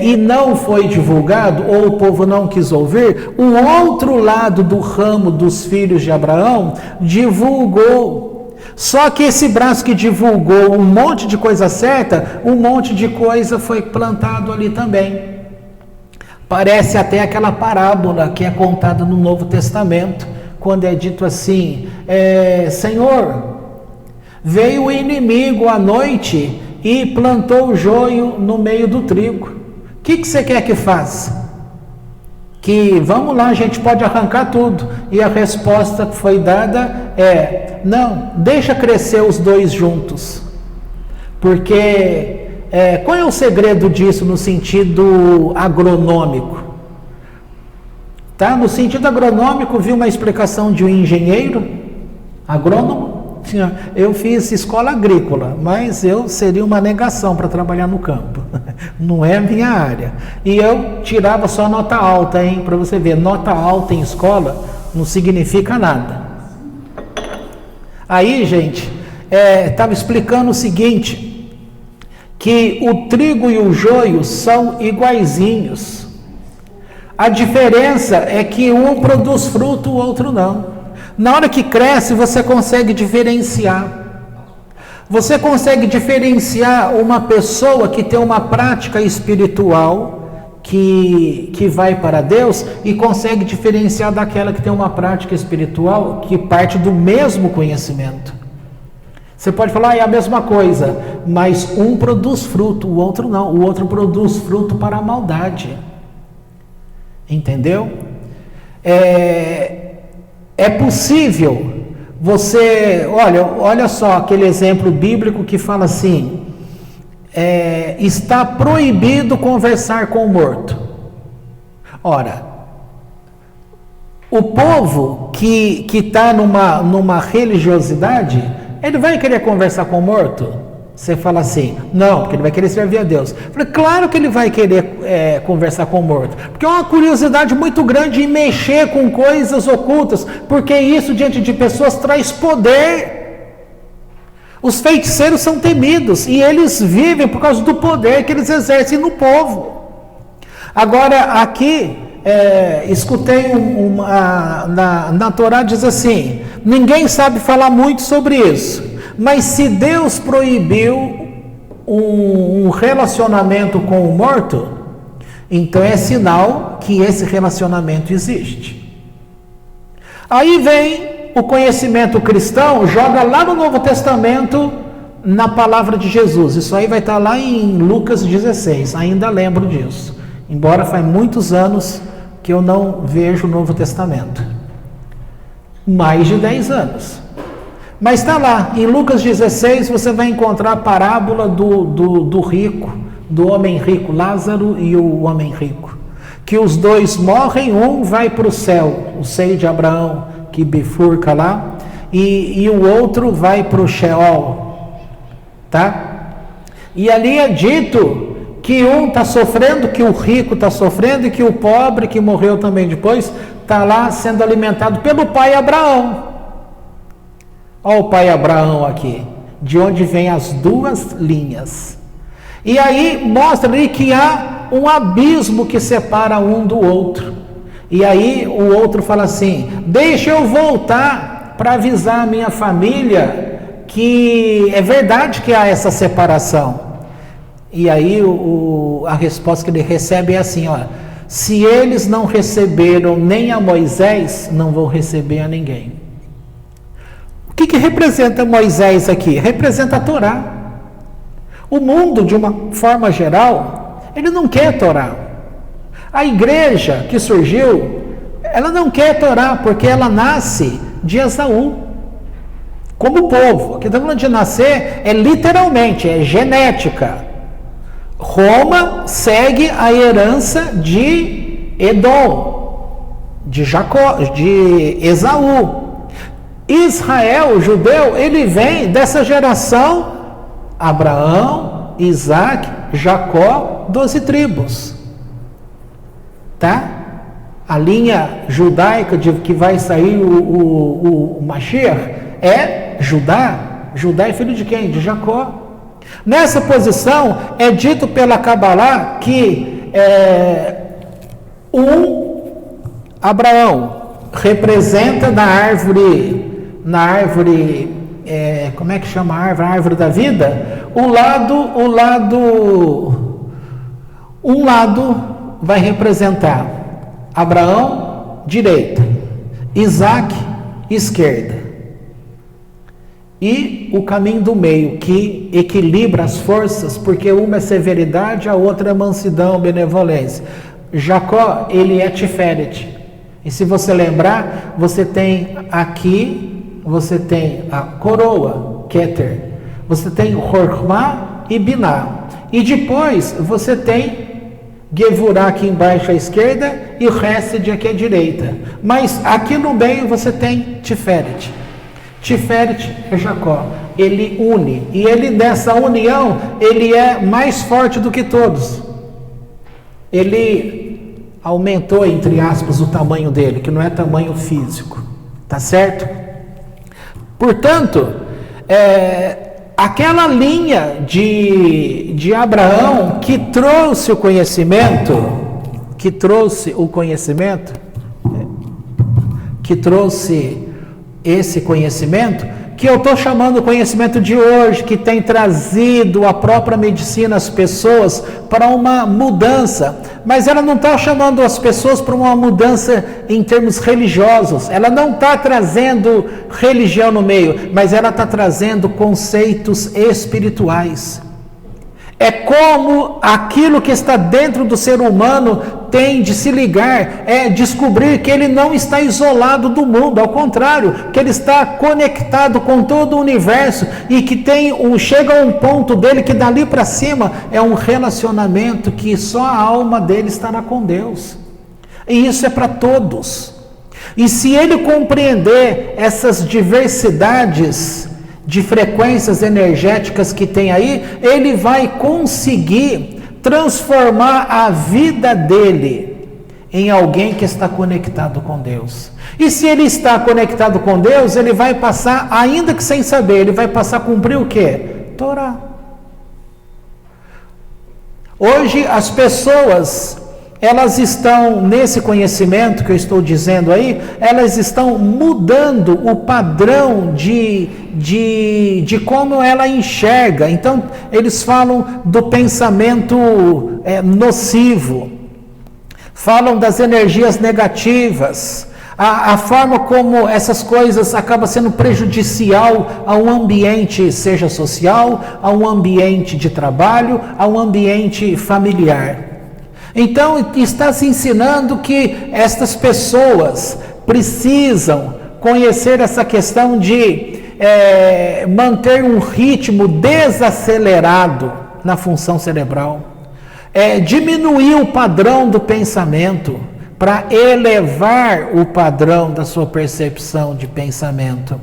e não foi divulgado, ou o povo não quis ouvir, o outro lado do ramo dos filhos de Abraão divulgou. Só que esse braço que divulgou um monte de coisa certa, um monte de coisa foi plantado ali também. Parece até aquela parábola que é contada no Novo Testamento, quando é dito assim, Senhor, veio o inimigo à noite e plantou o joio no meio do trigo. O que você quer que faça? Que vamos lá, a gente pode arrancar tudo. E a resposta que foi dada não, deixa crescer os dois juntos. Porque qual é o segredo disso no sentido agronômico? Tá? No sentido agronômico, vi uma explicação de um engenheiro agrônomo. Eu fiz escola agrícola, mas eu seria uma negação para trabalhar no campo. Não é a minha área. E eu tirava só nota alta, hein? Para você ver, nota alta em escola não significa nada. Aí, gente, estava explicando o seguinte, que o trigo e o joio são iguaizinhos. A diferença é que um produz fruto, o outro não. Na hora que cresce, você consegue diferenciar. Você consegue diferenciar uma pessoa que tem uma prática espiritual, que vai para Deus, e consegue diferenciar daquela que tem uma prática espiritual que parte do mesmo conhecimento. Você pode falar, é a mesma coisa, mas um produz fruto, o outro não. O outro produz fruto para a maldade. Entendeu? É possível você, olha só aquele exemplo bíblico que fala assim, está proibido conversar com o morto. Ora, o povo que está numa religiosidade, ele vai querer conversar com o morto? Você fala assim, não, porque ele vai querer servir a Deus. Eu falei, claro que ele vai querer conversar com o morto, porque é uma curiosidade muito grande em mexer com coisas ocultas, porque isso diante de pessoas traz poder. Os feiticeiros são temidos e eles vivem por causa do poder que eles exercem no povo. Agora, aqui, escutei na Torá diz assim, ninguém sabe falar muito sobre isso. Mas se Deus proibiu um relacionamento com o morto, então é sinal que esse relacionamento existe. Aí vem o conhecimento cristão, joga lá no Novo Testamento, na palavra de Jesus. Isso aí vai estar lá em Lucas 16, ainda lembro disso. Embora faz muitos anos que eu não vejo o Novo Testamento. Mais de 10 anos. Mas está lá, em Lucas 16 você vai encontrar a parábola do rico, do homem rico, Lázaro e o homem rico. Que os dois morrem, um vai para o céu, o seio de Abraão que bifurca lá, e o outro vai para o Sheol, tá? E ali é dito que um está sofrendo, que o rico está sofrendo, e que o pobre, que morreu também depois, está lá sendo alimentado pelo pai Abraão. Olha o pai Abraão aqui, de onde vem as duas linhas. E aí mostra ali que há um abismo que separa um do outro. E aí o outro fala assim: deixa eu voltar para avisar a minha família que é verdade que há essa separação. E aí a resposta que ele recebe é assim, ó: se eles não receberam nem a Moisés, não vão receber a ninguém. O que representa Moisés aqui? Representa a Torá. O mundo, de uma forma geral, ele não quer a Torá. A igreja que surgiu, ela não quer a Torá, porque ela nasce de Esaú, como povo. Aqui estamos falando de nascer, é literalmente, é genética. Roma segue a herança de Edom, de Jacó, de Esaú. Israel, o judeu, ele vem dessa geração: Abraão, Isaac, Jacó, 12 tribos. Tá? A linha judaica de que vai sair o Mashiach é Judá. Judá é filho de quem? De Jacó. Nessa posição é dito pela Cabalá que Abraão representa na árvore, como é que chama a árvore? A árvore da vida. Um lado vai representar Abraão, direita, Isaac, esquerda. E o caminho do meio, que equilibra as forças, porque uma é severidade, a outra é mansidão, benevolência. Jacó, ele é Tiferet. E se você lembrar, você tem aqui, você tem a coroa, Keter. Você tem Hormá e Biná. E depois você tem Gevurá aqui embaixo à esquerda e o Hesed aqui à direita. Mas aqui no meio você tem Tiferet. Tiferet é Jacó, ele une, e ele nessa união, ele é mais forte do que todos. Ele aumentou, entre aspas, o tamanho dele, que não é tamanho físico, tá certo? Portanto, aquela linha de Abraão que trouxe esse conhecimento, que eu estou chamando o conhecimento de hoje, que tem trazido a própria medicina às pessoas para uma mudança, mas ela não está chamando as pessoas para uma mudança em termos religiosos, ela não está trazendo religião no meio, mas ela está trazendo conceitos espirituais. É como aquilo que está dentro do ser humano tem de se ligar, é descobrir que ele não está isolado do mundo, ao contrário, que ele está conectado com todo o universo e que chega a um ponto dele que dali para cima é um relacionamento que só a alma dele estará com Deus. E isso é para todos. E se ele compreender essas diversidades de frequências energéticas que tem aí, ele vai conseguir transformar a vida dele em alguém que está conectado com Deus. E se ele está conectado com Deus, ele vai passar, ainda que sem saber, ele vai passar a cumprir o quê? Torá. Hoje as pessoas, elas estão, nesse conhecimento que eu estou dizendo aí, elas estão mudando o padrão de como ela enxerga. Então, eles falam do pensamento nocivo, falam das energias negativas. A forma como essas coisas acabam sendo prejudicial a um ambiente, seja social, a um ambiente de trabalho, a um ambiente familiar. Então, está se ensinando que estas pessoas precisam conhecer essa questão de manter um ritmo desacelerado na função cerebral, diminuir o padrão do pensamento, para elevar o padrão da sua percepção de pensamento,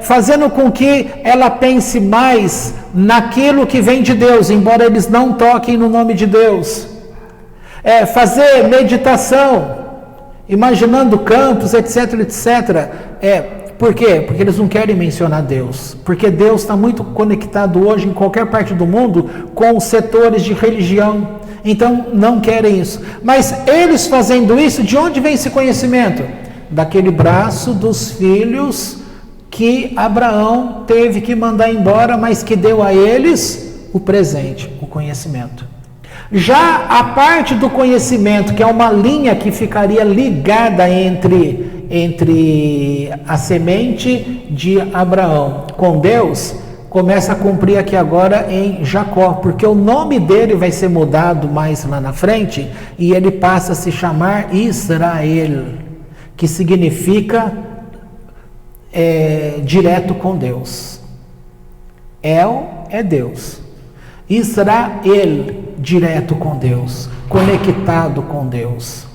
fazendo com que ela pense mais naquilo que vem de Deus, embora eles não toquem no nome de Deus, fazer meditação, imaginando campos, etc, etc, por quê? Porque eles não querem mencionar Deus, porque Deus está muito conectado hoje em qualquer parte do mundo com os setores de religião. Então não querem isso, mas eles fazendo isso, de onde vem esse conhecimento? Daquele braço dos filhos que Abraão teve que mandar embora, mas que deu a eles o presente, o conhecimento. Já a parte do conhecimento, que é uma linha que ficaria ligada entre a semente de Abraão com Deus, começa a cumprir aqui agora em Jacó, porque o nome dele vai ser mudado mais lá na frente, e ele passa a se chamar Israel, que significa direto com Deus. El é Deus, Israel, direto com Deus, conectado com Deus.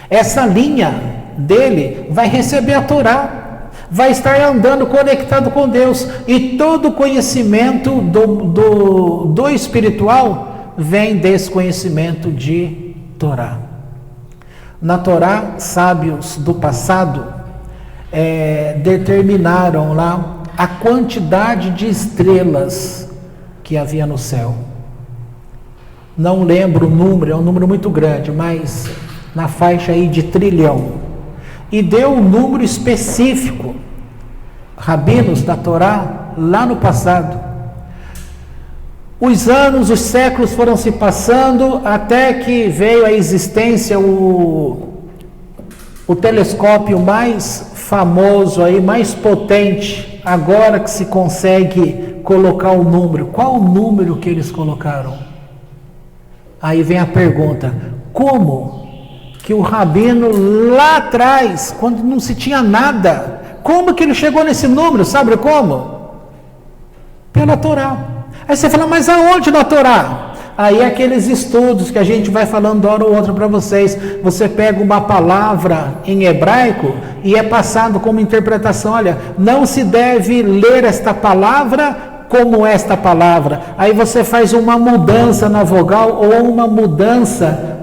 Essa linha dele vai receber a Torá, vai estar andando conectado com Deus, e todo conhecimento do espiritual vem desse conhecimento de Torá. Na Torá, sábios do passado determinaram lá a quantidade de estrelas que havia no céu. Não lembro o número, é um número muito grande, mas na faixa aí de 1 trilhão. E deu um número específico, rabinos da Torá, lá no passado. Os anos, os séculos foram se passando, até que veio à existência o telescópio mais famoso, aí, mais potente, agora que se consegue colocar o número. Qual o número que eles colocaram? Aí vem a pergunta: como que o rabino lá atrás, quando não se tinha nada, como que ele chegou nesse número? Sabe como? Pela Torá. Aí você fala, mas aonde na Torá? Aí aqueles estudos que a gente vai falando hora ou outra para vocês, você pega uma palavra em hebraico e é passado como interpretação, olha, não se deve ler esta palavra como esta palavra. Aí você faz uma mudança na vogal ou uma mudança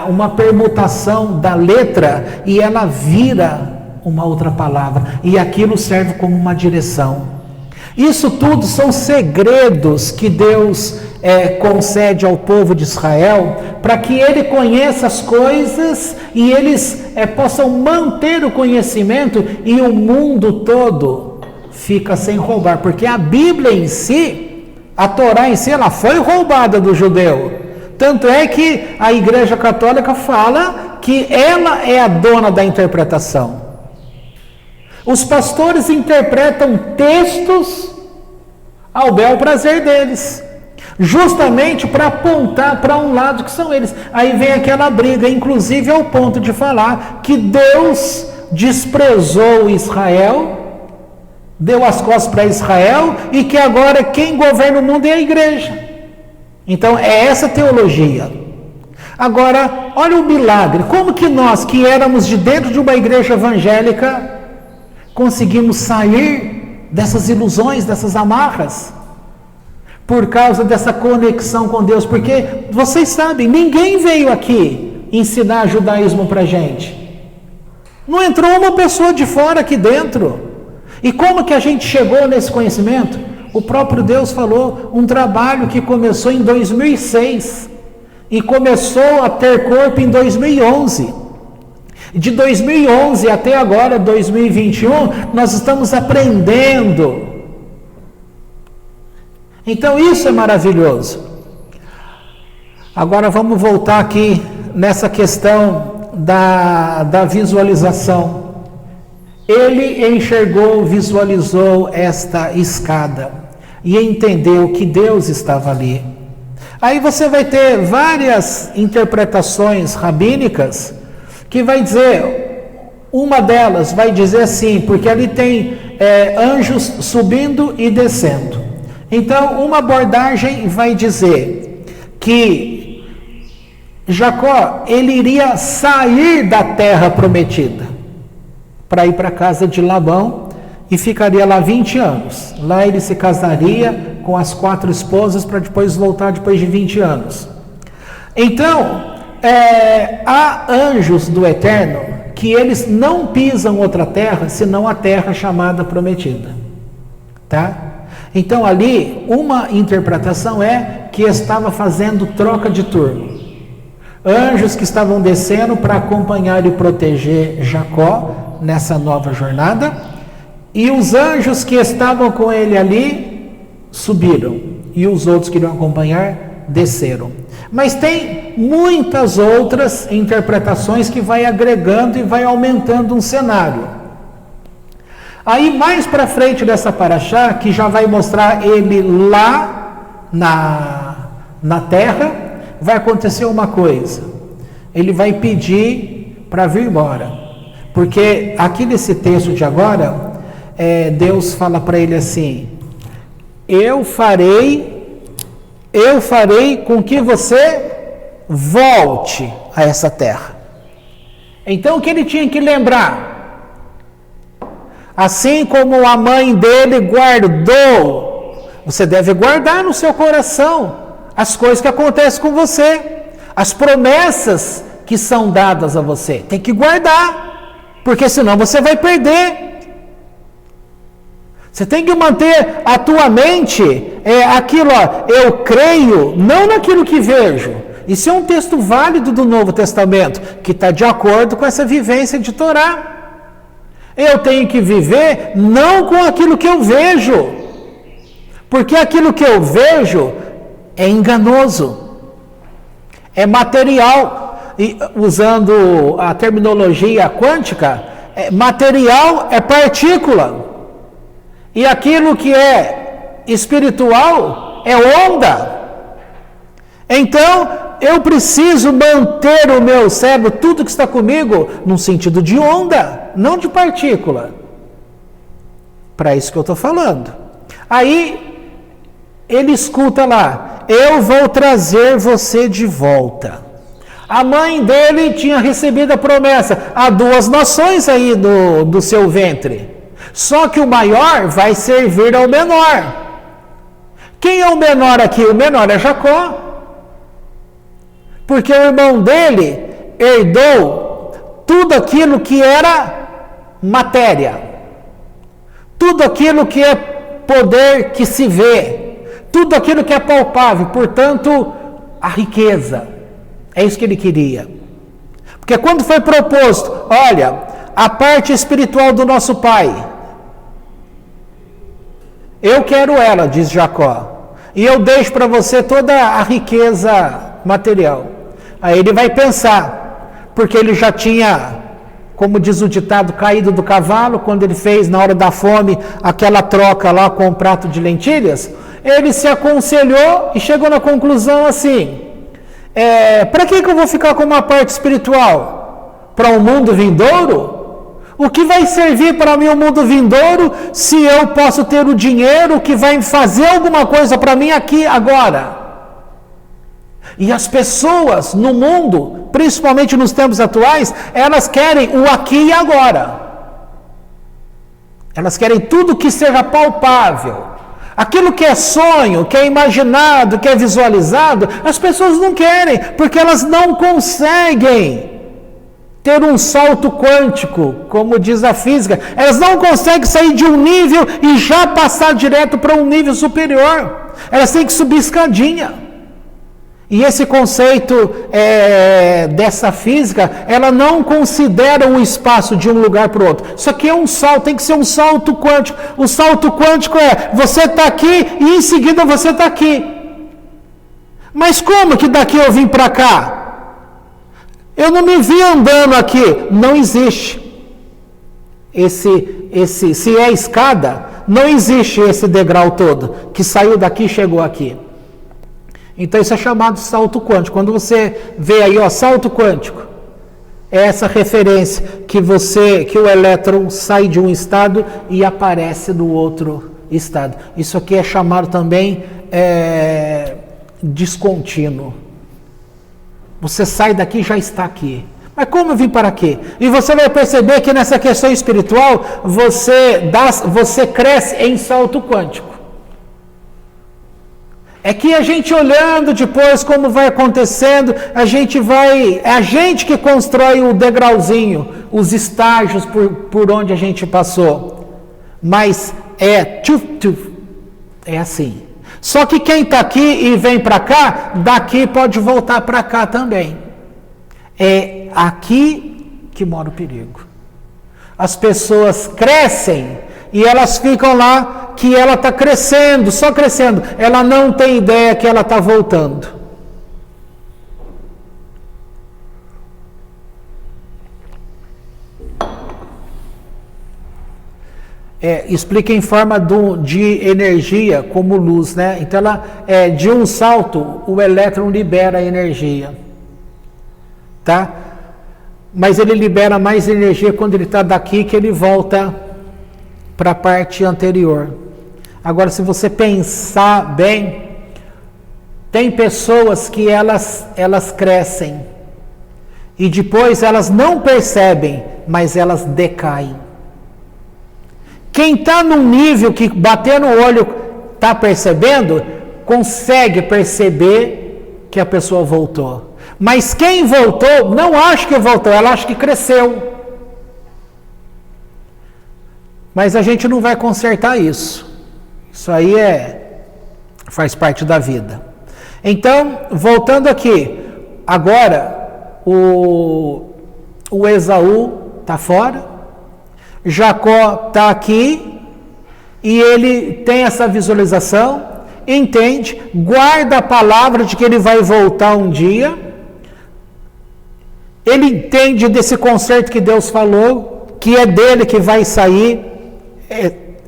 uma permutação da letra e ela vira uma outra palavra, e aquilo serve como uma direção. Isso tudo são segredos que Deus concede ao povo de Israel, para que ele conheça as coisas e eles possam manter o conhecimento, e o mundo todo fica sem roubar, porque a Bíblia em si, a Torá em si, ela foi roubada do judeu. Tanto é que a Igreja Católica fala que ela é a dona da interpretação. Os pastores interpretam textos ao bel prazer deles, justamente para apontar para um lado que são eles. Aí vem aquela briga, inclusive ao ponto de falar que Deus desprezou Israel, deu as costas para Israel, e que agora quem governa o mundo é a igreja. Então é essa teologia. Agora, olha o milagre, como que nós, que éramos de dentro de uma igreja evangélica, conseguimos sair dessas ilusões, dessas amarras, por causa dessa conexão com Deus? Porque vocês sabem, ninguém veio aqui ensinar judaísmo para a gente, não entrou uma pessoa de fora aqui dentro. E como que a gente chegou nesse conhecimento? O próprio Deus falou, um trabalho que começou em 2006 e começou a ter corpo em 2011. De 2011 até agora, 2021, nós estamos aprendendo. Então isso é maravilhoso. Agora vamos voltar aqui nessa questão da visualização. Ele enxergou, visualizou esta escada e entendeu que Deus estava ali. Aí você vai ter várias interpretações rabínicas que vai dizer, uma delas vai dizer assim, porque ali tem anjos subindo e descendo. Então, uma abordagem vai dizer que Jacó, ele iria sair da terra prometida para ir para a casa de Labão e ficaria lá 20 anos. Lá ele se casaria com as 4 esposas para depois voltar depois de 20 anos. Então, há anjos do Eterno que eles não pisam outra terra senão a terra chamada prometida. Tá? Então ali, uma interpretação é que estava fazendo troca de turno. Anjos que estavam descendo para acompanhar e proteger Jacó nessa nova jornada, e os anjos que estavam com ele ali subiram, e os outros que iriam acompanhar desceram. Mas tem muitas outras interpretações que vai agregando e vai aumentando um cenário. Aí mais para frente dessa paraxá, que já vai mostrar ele lá na terra, vai acontecer uma coisa. Ele vai pedir para vir embora. Porque aqui nesse texto de agora, Deus fala para ele assim, eu farei com que você volte a essa terra. Então o que ele tinha que lembrar? Assim como a mãe dele guardou, você deve guardar no seu coração as coisas que acontecem com você, as promessas que são dadas a você. Tem que guardar, porque senão você vai perder. Você tem que manter a tua mente, aquilo, eu creio, não naquilo que vejo. Isso é um texto válido do Novo Testamento, que está de acordo com essa vivência de Torá. Eu tenho que viver não com aquilo que eu vejo, porque aquilo que eu vejo é enganoso, é material, e usando a terminologia quântica, material é partícula, e aquilo que é espiritual é onda. Então, eu preciso manter o meu cérebro, tudo que está comigo, num sentido de onda, não de partícula. Para isso que eu estou falando. Aí, ele escuta lá, eu vou trazer você de volta. A mãe dele tinha recebido a promessa, há 2 nações aí do seu ventre. Só que o maior vai servir ao menor. Quem é o menor aqui? O menor é Jacó. Porque o irmão dele herdou tudo aquilo que era matéria, tudo aquilo que é poder que se vê, tudo aquilo que é palpável, portanto, a riqueza. É isso que ele queria. Porque quando foi proposto, olha, a parte espiritual do nosso pai, eu quero ela, diz Jacó, e eu deixo para você toda a riqueza material. Aí ele vai pensar, porque ele já tinha, como diz o ditado, caído do cavalo, quando ele fez, na hora da fome, aquela troca lá com um prato de lentilhas, ele se aconselhou e chegou na conclusão assim, para que eu vou ficar com uma parte espiritual? Para um mundo vindouro? O que vai servir para mim o mundo vindouro se eu posso ter o dinheiro que vai fazer alguma coisa para mim aqui agora? E as pessoas no mundo, principalmente nos tempos atuais, elas querem o aqui e agora. Elas querem tudo que seja palpável. Aquilo que é sonho, que é imaginado, que é visualizado, as pessoas não querem, porque elas não conseguem ter um salto quântico, como diz a física. Elas não conseguem sair de um nível e já passar direto para um nível superior. Elas têm que subir escadinha. E esse conceito dessa física, ela não considera o espaço de um lugar para o outro. Isso aqui é um salto, tem que ser um salto quântico. O salto quântico você está aqui e em seguida você está aqui. Mas como que daqui eu vim para cá? Eu não me vi andando aqui. Não existe. Se é escada, não existe esse degrau todo, que saiu daqui e chegou aqui. Então isso é chamado de salto quântico. Quando você vê aí, ó, salto quântico, é essa referência que o elétron sai de um estado e aparece no outro estado. Isso aqui é chamado também descontínuo. Você sai daqui e já está aqui. Mas como eu vim para aqui? E você vai perceber que nessa questão espiritual, você cresce em salto quântico. É que a gente olhando depois como vai acontecendo, é a gente que constrói o degrauzinho, os estágios por onde a gente passou. Mas é assim. Só que quem está aqui e vem para cá, daqui pode voltar para cá também. É aqui que mora o perigo. As pessoas crescem e elas ficam lá que ela está crescendo, só crescendo. Ela não tem ideia que ela está voltando. Explica em forma de energia como luz, né? Então, de um salto, o elétron libera energia. Tá? Mas ele libera mais energia quando ele está daqui, que ele volta para a parte anterior. Agora, se você pensar bem, tem pessoas que elas crescem e depois elas não percebem, mas elas decaem. Quem está num nível que bater no olho está percebendo, consegue perceber que a pessoa voltou. Mas quem voltou, não acha que voltou, ela acha que cresceu. Mas a gente não vai consertar isso. Isso aí faz parte da vida. Então, voltando aqui, agora o Esaú está fora, Jacó está aqui, e ele tem essa visualização, entende, guarda a palavra de que ele vai voltar um dia, ele entende desse concerto que Deus falou, que é dele que vai sair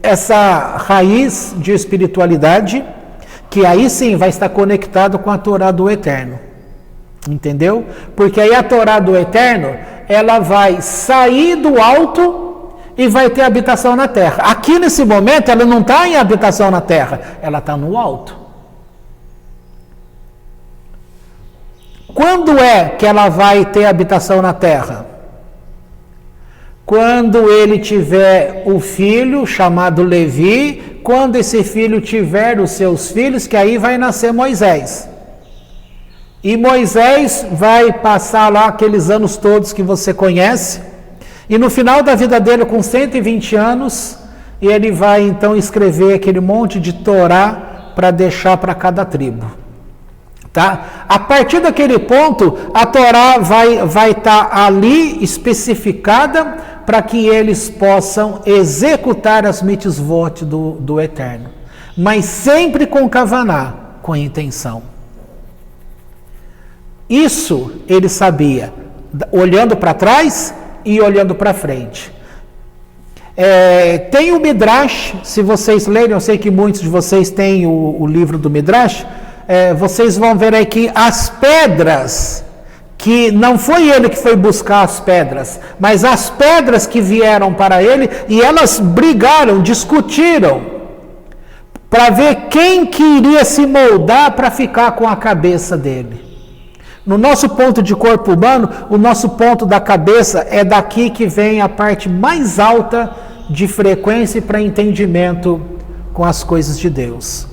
essa raiz de espiritualidade, que aí sim vai estar conectado com a Torá do Eterno. Entendeu? Porque aí a Torá do Eterno, ela vai sair do alto e vai ter habitação na terra. Aqui nesse momento ela não está em habitação na terra, ela está no alto. Quando é que ela vai ter habitação na terra? Quando ele tiver o filho chamado Levi, quando esse filho tiver os seus filhos, que aí vai nascer Moisés. E Moisés vai passar lá aqueles anos todos que você conhece, e no final da vida dele, com 120 anos, ele vai então escrever aquele monte de Torá para deixar para cada tribo. Tá? A partir daquele ponto, a Torá vai estar ali especificada para que eles possam executar as mitzvot do Eterno. Mas sempre com kavaná, com intenção. Isso ele sabia, olhando para trás e olhando para frente. Tem o Midrash, se vocês lerem, eu sei que muitos de vocês têm o livro do Midrash, vocês vão ver aí que as pedras, que não foi ele que foi buscar as pedras, mas as pedras que vieram para ele, e elas brigaram, discutiram, para ver quem que iria se moldar para ficar com a cabeça dele. No nosso ponto de corpo humano, o nosso ponto da cabeça é daqui que vem a parte mais alta de frequência para entendimento com as coisas de Deus.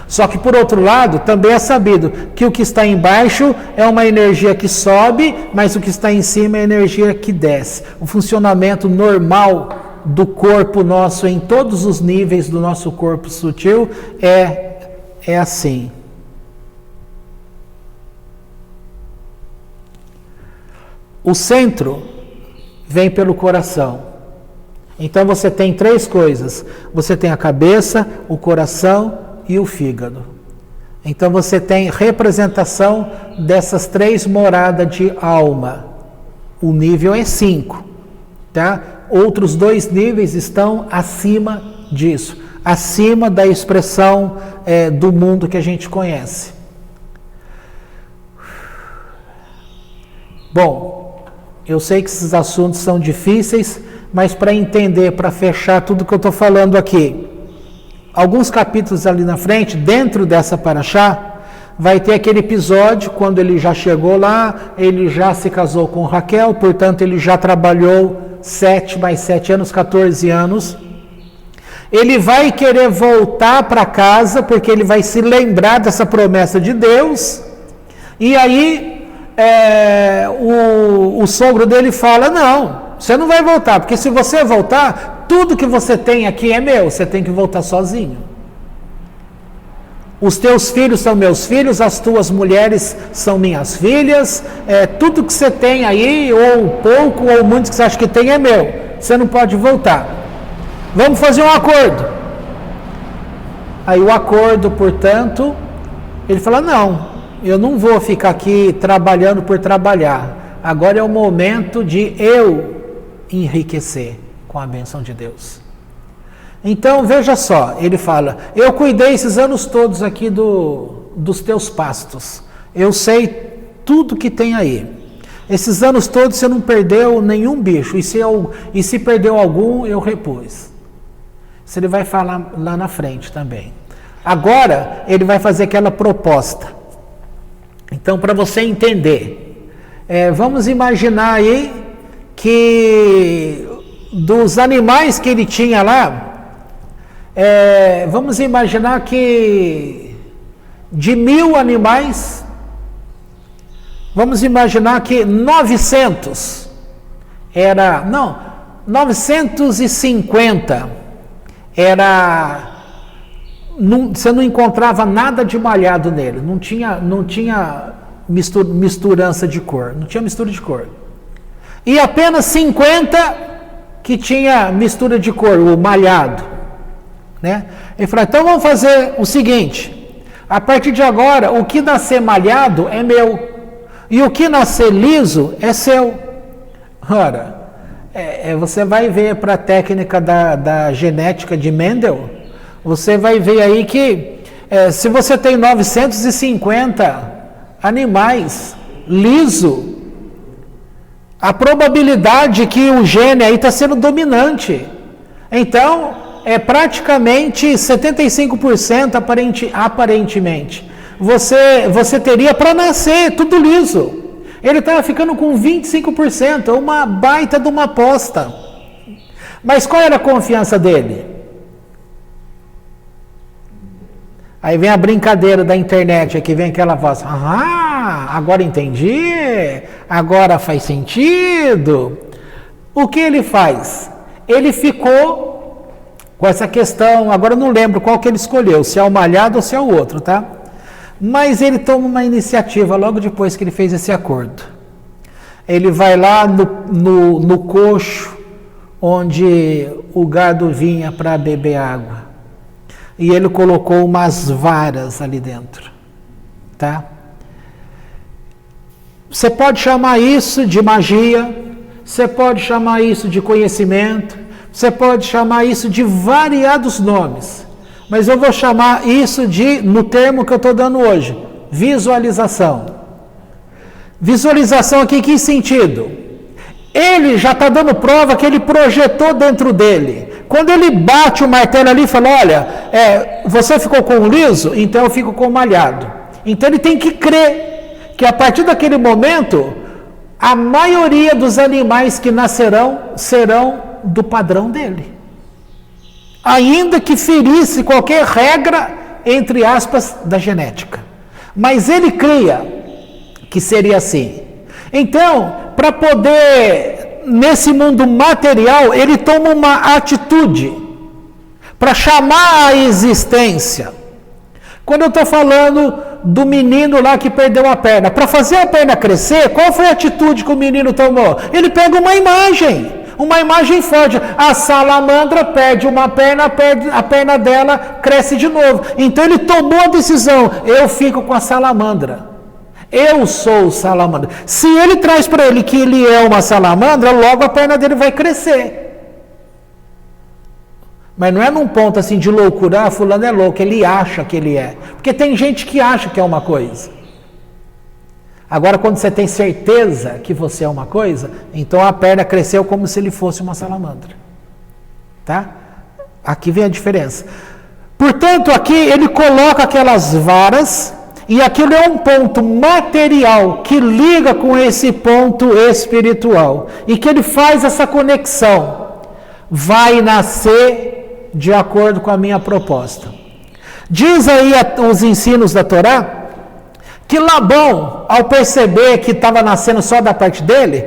Só que, por outro lado, também é sabido que o que está embaixo é uma energia que sobe, mas o que está em cima é energia que desce. O funcionamento normal do corpo nosso, em todos os níveis do nosso corpo sutil, é assim. O centro vem pelo coração. Então você tem três coisas. Você tem a cabeça, o coração e o fígado. Então você tem representação dessas 3 moradas de alma. O nível é 5, tá? Outros 2 níveis estão acima disso, acima da expressão do mundo que a gente conhece. Bom, eu sei que esses assuntos são difíceis, mas para entender, para fechar tudo que eu estou falando aqui, alguns capítulos ali na frente, dentro dessa paraxá, vai ter aquele episódio quando ele já chegou lá, ele já se casou com Raquel, portanto ele já trabalhou 7 mais 7 anos, 14 anos. Ele vai querer voltar para casa, porque ele vai se lembrar dessa promessa de Deus, e aí o sogro dele fala, não, você não vai voltar, porque se você voltar, tudo que você tem aqui é meu, você tem que voltar sozinho. Os teus filhos são meus filhos, as tuas mulheres são minhas filhas, tudo que você tem aí, ou pouco ou muito que você acha que tem é meu, você não pode voltar. Vamos fazer um acordo. Aí o acordo, portanto, ele fala, não, eu não vou ficar aqui trabalhando por trabalhar, agora é o momento de eu enriquecer com a bênção de Deus. Então, veja só, ele fala, eu cuidei esses anos todos aqui dos teus pastos, eu sei tudo que tem aí, esses anos todos você não perdeu nenhum bicho, e se perdeu algum, eu repus. Isso ele vai falar lá na frente também. Agora, ele vai fazer aquela proposta. Então, para você entender, vamos imaginar aí que dos animais que ele tinha lá, vamos imaginar que de 1000 animais, vamos imaginar que 950 você não encontrava nada de malhado nele, não tinha misturança de cor, não tinha mistura de cor. E apenas 50 que tinha mistura de cor, o malhado, né? Ele falou, então vamos fazer o seguinte, a partir de agora, o que nascer malhado é meu, e o que nascer liso é seu. Ora, você vai ver para a técnica da genética de Mendel, você vai ver aí que se você tem 950 animais liso, a probabilidade que o gene aí está sendo dominante. Então, é praticamente 75% aparentemente. Você teria para nascer tudo liso. Ele estava ficando com 25%, uma baita de uma aposta. Mas qual era a confiança dele? Aí vem a brincadeira da internet, aqui vem aquela voz, agora entendi, agora faz sentido. O que ele faz? Ele ficou com essa questão, agora eu não lembro qual que ele escolheu, se é o malhado ou se é o outro, tá? Mas ele toma uma iniciativa logo depois que ele fez esse acordo. Ele vai lá no coxo, onde o gado vinha para beber água. E ele colocou umas varas ali dentro, tá? Você pode chamar isso de magia, você pode chamar isso de conhecimento, você pode chamar isso de variados nomes, mas eu vou chamar isso no termo que eu estou dando hoje, visualização. Visualização aqui, que sentido? Ele já está dando prova que ele projetou dentro dele. Quando ele bate o martelo ali e fala, olha, você ficou com o liso, então eu fico com o malhado. Então ele tem que crer que a partir daquele momento, a maioria dos animais que nascerão serão do padrão dele. Ainda que ferisse qualquer regra, entre aspas, da genética. Mas ele cria que seria assim. Então, para poder, nesse mundo material, ele toma uma atitude para chamar a existência. Quando eu estou falando do menino lá que perdeu a perna, para fazer a perna crescer, qual foi a atitude que o menino tomou? Ele pega uma imagem. Uma imagem forte. A salamandra perde uma perna, a perna dela cresce de novo. Então ele tomou a decisão, eu fico com a salamandra. Eu sou o salamandra. Se ele traz para ele que ele é uma salamandra, logo a perna dele vai crescer. Mas não é num ponto assim de loucura, fulano é louco, ele acha que ele é. Porque tem gente que acha que é uma coisa. Agora, quando você tem certeza que você é uma coisa, então a perna cresceu como se ele fosse uma salamandra. Tá? Aqui vem a diferença. Portanto, aqui ele coloca aquelas varas, e aquilo é um ponto material que liga com esse ponto espiritual. E que ele faz essa conexão. Vai nascer de acordo com a minha proposta. Diz aí os ensinos da Torá, que Labão, ao perceber que estava nascendo só da parte dele,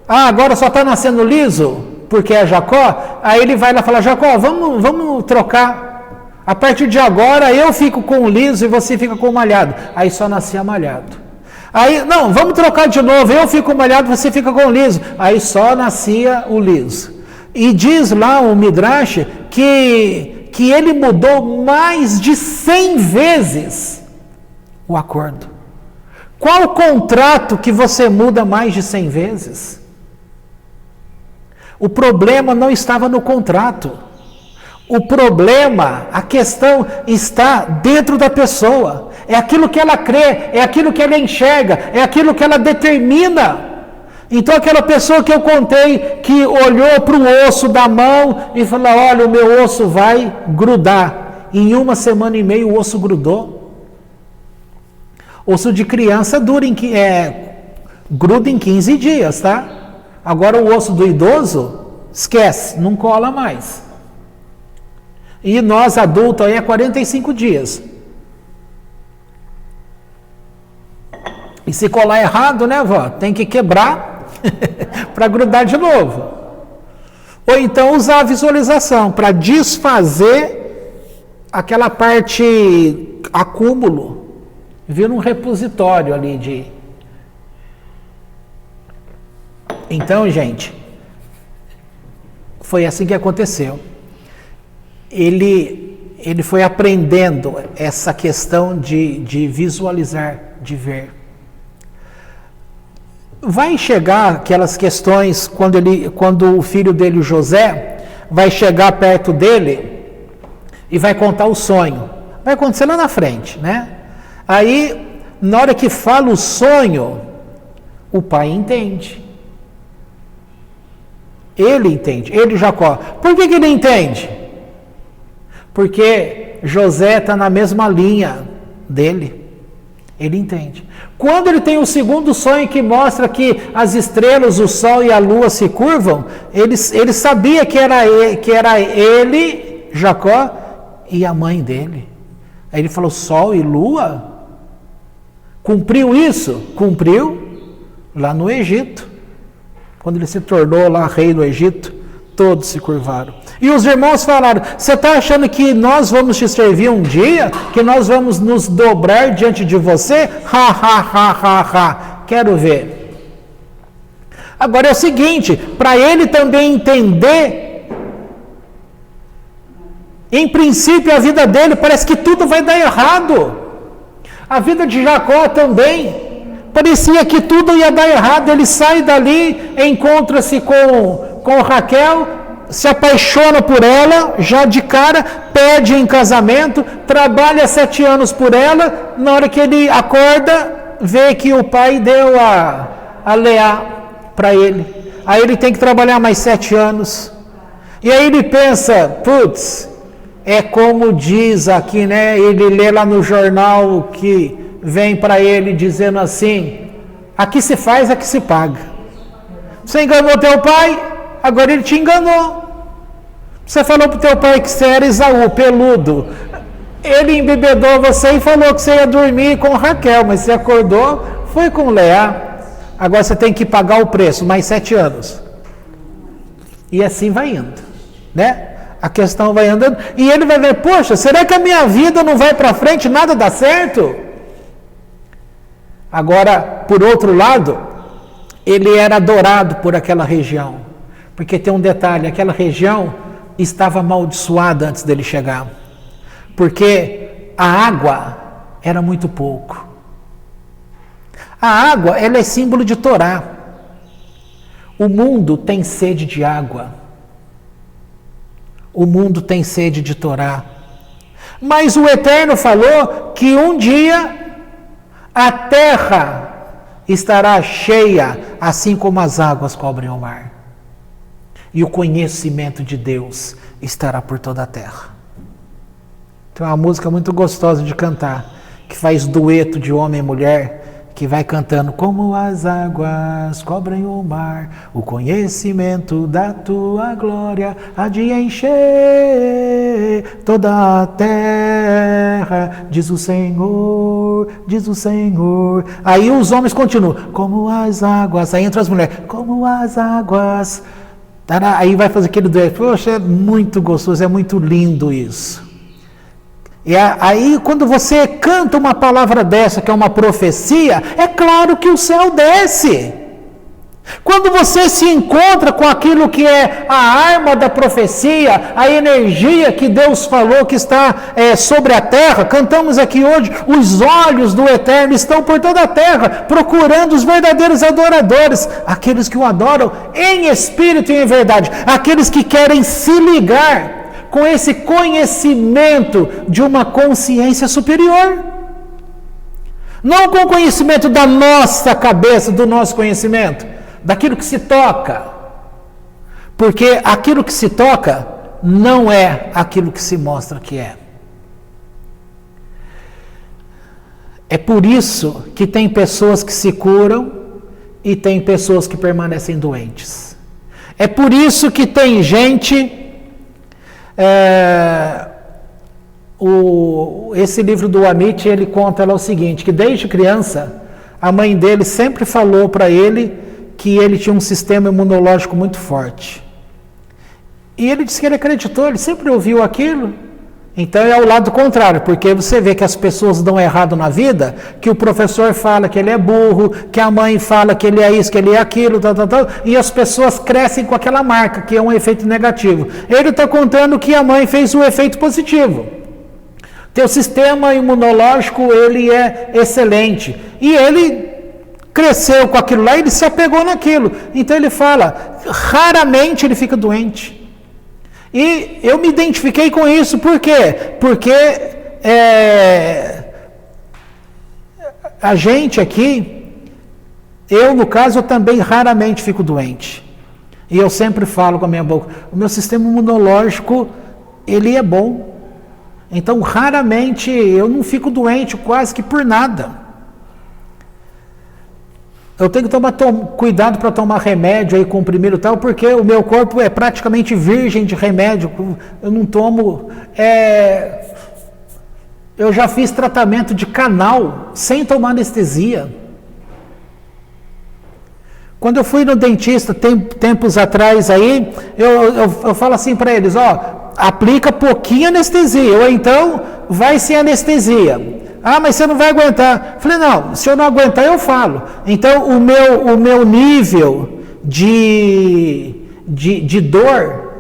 agora só está nascendo liso, porque é Jacó, aí ele vai lá e fala, Jacó, vamos trocar. A partir de agora eu fico com o liso e você fica com o malhado. Aí só nascia malhado. Aí, não, vamos trocar de novo, eu fico com o malhado, você fica com o liso. Aí só nascia o liso. E diz lá o Midrash que ele mudou mais de 100 vezes o acordo. Qual o contrato que você muda mais de 100 vezes? O problema não estava no contrato. O problema, a questão está dentro da pessoa. É aquilo que ela crê, é aquilo que ela enxerga, é aquilo que ela determina. Então aquela pessoa que eu contei, que olhou para o osso da mão e falou, olha, o meu osso vai grudar. Em 1 semana e meia o osso grudou. Osso de criança gruda em 15 dias, tá? Agora o osso do idoso, esquece, não cola mais. E nós adultos aí é 45 dias. E se colar errado, né, vó? Tem que quebrar para grudar de novo. Ou então usar a visualização para desfazer aquela parte acúmulo. Vira um repositório ali de... Então, gente, foi assim que aconteceu. Ele foi aprendendo essa questão de visualizar, de ver. Vai chegar aquelas questões quando o filho dele, José, vai chegar perto dele e vai contar o sonho. Vai acontecer lá na frente, né? Aí, na hora que fala o sonho, o pai entende. Ele entende, ele, Jacó. Por que ele entende? Porque José está na mesma linha dele. Ele entende. Quando ele tem o segundo sonho que mostra que as estrelas, o sol e a lua se curvam, ele sabia que era ele, Jacó, e a mãe dele. Aí ele falou, sol e lua? Cumpriu isso? Cumpriu lá no Egito. Quando ele se tornou lá rei do Egito, todos se curvaram. E os irmãos falaram, você está achando que nós vamos te servir um dia? Que nós vamos nos dobrar diante de você? Ha, ha, ha, ha, ha. Quero ver. Agora é o seguinte, para ele também entender, em princípio a vida dele parece que tudo vai dar errado. A vida de Jacó também. Parecia que tudo ia dar errado. Ele sai dali, encontra-se com Raquel, se apaixona por ela, já de cara, pede em casamento, trabalha 7 anos por ela, na hora que ele acorda, vê que o pai deu a Leá para ele. Aí ele tem que trabalhar mais 7 anos. E aí ele pensa, putz, é como diz aqui, né? Ele lê lá no jornal que vem para ele dizendo assim, aqui se faz, aqui se paga. Você enganou teu pai, agora ele te enganou. Você falou para o teu pai que você era Esaú, peludo. Ele embebedou você e falou que você ia dormir com Raquel, mas você acordou, foi com Leá. Agora você tem que pagar o preço, mais 7 anos. E assim vai indo, né? A questão vai andando. E ele vai ver, poxa, será que a minha vida não vai para frente, nada dá certo? Agora, por outro lado, ele era adorado por aquela região. Porque tem um detalhe, aquela região estava amaldiçoada antes dele chegar. Porque a água era muito pouco. A água, ela é símbolo de Torá. O mundo tem sede de água. O mundo tem sede de Torá. Mas o Eterno falou que um dia a terra estará cheia, assim como as águas cobrem o mar. E o conhecimento de Deus estará por toda a terra. Tem uma música muito gostosa de cantar, que faz dueto de homem e mulher, que vai cantando: como as águas cobrem o mar, o conhecimento da tua glória há de encher toda a terra, diz o Senhor, diz o Senhor. Aí os homens continuam: como as águas, aí entra as mulheres: como as águas. Aí vai fazer aquele dueto. Poxa, é muito gostoso, é muito lindo isso. E aí, quando você canta uma palavra dessa, que é uma profecia, é claro que o céu desce. Quando você se encontra com aquilo que é a arma da profecia, a energia que Deus falou que está sobre a terra, cantamos aqui hoje: os olhos do Eterno estão por toda a terra, procurando os verdadeiros adoradores, aqueles que o adoram em espírito e em verdade, aqueles que querem se ligar com esse conhecimento de uma consciência superior. Não com o conhecimento da nossa cabeça, do nosso conhecimento, daquilo que se toca. Porque aquilo que se toca não é aquilo que se mostra que é. É por isso que tem pessoas que se curam e tem pessoas que permanecem doentes. É por isso que tem gente... esse livro do Amit, ele conta lá o seguinte, que desde criança a mãe dele sempre falou para ele que ele tinha um sistema imunológico muito forte, e ele disse que ele acreditou, ele sempre ouviu aquilo. Então é o lado contrário, porque você vê que as pessoas dão errado na vida, que o professor fala que ele é burro, que a mãe fala que ele é isso, que ele é aquilo, e as pessoas crescem com aquela marca, que é um efeito negativo. Ele está contando que a mãe fez um efeito positivo. Teu sistema imunológico, ele é excelente. E ele cresceu com aquilo lá, ele se apegou naquilo. Então ele fala, raramente ele fica doente. E eu me identifiquei com isso, por quê? Porque a gente aqui, eu no caso, eu também raramente fico doente. E eu sempre falo com a minha boca, o meu sistema imunológico, ele é bom. Então raramente eu não fico doente quase que por nada. Eu tenho que tomar cuidado para tomar remédio aí, comprimido e tal, porque o meu corpo é praticamente virgem de remédio. Eu não tomo... Eu já fiz tratamento de canal sem tomar anestesia. Quando eu fui no dentista, tempos atrás aí, eu falo assim para eles, aplica pouquinho anestesia, ou então vai sem anestesia. Ah, mas você não vai aguentar. Falei, não, se eu não aguentar, eu falo. Então, o meu nível de dor,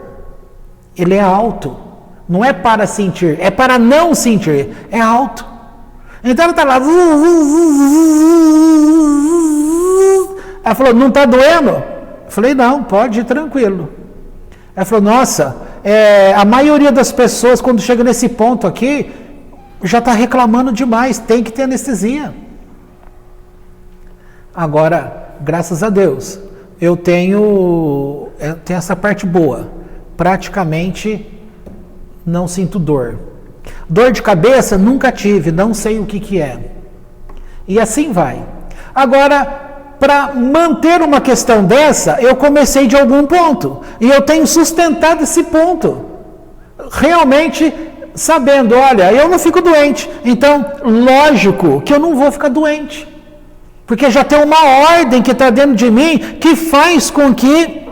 ele é alto. Não é para sentir, é para não sentir. É alto. Então, ela está lá. Ela falou, não está doendo? Eu falei, não, pode ir tranquilo. Ela falou, nossa, a maioria das pessoas, quando chega nesse ponto aqui, já está reclamando demais, tem que ter anestesia. Agora, graças a Deus, eu tenho essa parte boa. Praticamente não sinto dor. Dor de cabeça nunca tive, não sei o que é. E assim vai. Agora, para manter uma questão dessa, eu comecei de algum ponto. E eu tenho sustentado esse ponto. Realmente... sabendo, olha, eu não fico doente, então, lógico que eu não vou ficar doente, porque já tem uma ordem que está dentro de mim, que faz com que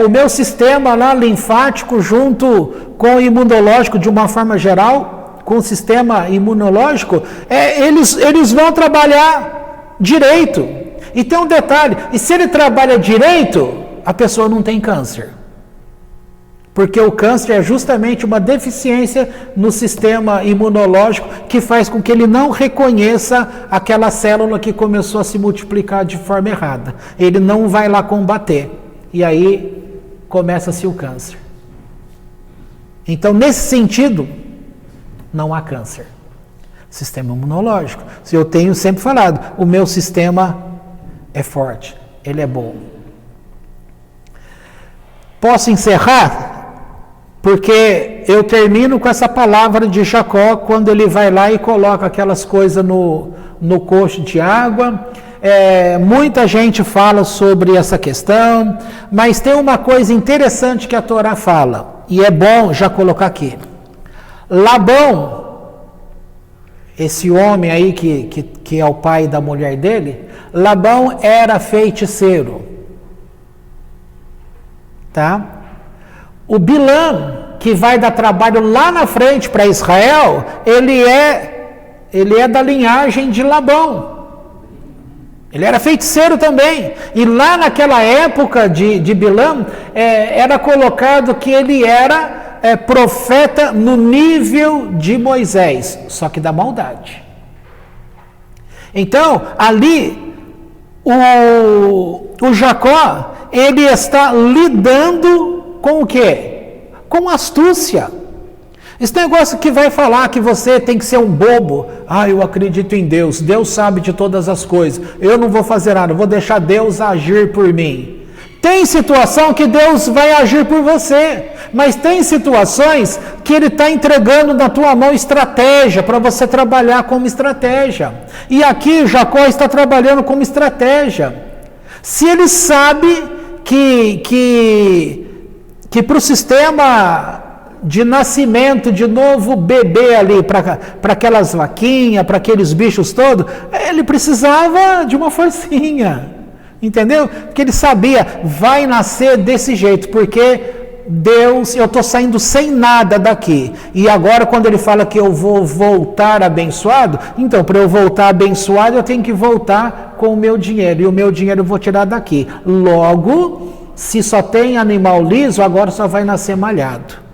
o meu sistema lá, linfático, junto com o imunológico, de uma forma geral, com o sistema imunológico, eles vão trabalhar direito. E tem um detalhe, e se ele trabalha direito, a pessoa não tem câncer. Porque o câncer é justamente uma deficiência no sistema imunológico que faz com que ele não reconheça aquela célula que começou a se multiplicar de forma errada. Ele não vai lá combater. E aí começa-se o câncer. Então, nesse sentido, não há câncer. Sistema imunológico. Eu tenho sempre falado, o meu sistema é forte, ele é bom. Posso encerrar? Porque eu termino com essa palavra de Jacó, quando ele vai lá e coloca aquelas coisas no coxo de água. Muita gente fala sobre essa questão, mas tem uma coisa interessante que a Torá fala, e é bom já colocar aqui. Labão, esse homem aí que é o pai da mulher dele, Labão era feiticeiro. Tá? O Bilã, que vai dar trabalho lá na frente para Israel, ele é da linhagem de Labão. Ele era feiticeiro também. E lá naquela época de Bilã, era colocado que ele era profeta no nível de Moisés, só que da maldade. Então, ali, o Jacó, ele está lidando com o quê? Com astúcia. Esse negócio que vai falar que você tem que ser um bobo. Eu acredito em Deus. Deus sabe de todas as coisas. Eu não vou fazer nada. Eu vou deixar Deus agir por mim. Tem situação que Deus vai agir por você. Mas tem situações que Ele está entregando na tua mão estratégia para você trabalhar como estratégia. E aqui Jacó está trabalhando como estratégia. Se ele sabe que para o sistema de nascimento de novo bebê ali, para aquelas vaquinhas, para aqueles bichos todos, ele precisava de uma forcinha, entendeu? Porque ele sabia, vai nascer desse jeito, porque Deus, eu estou saindo sem nada daqui, e agora quando ele fala que eu vou voltar abençoado, então para eu voltar abençoado eu tenho que voltar com o meu dinheiro, e o meu dinheiro eu vou tirar daqui. Logo, se só tem animal liso, agora só vai nascer malhado.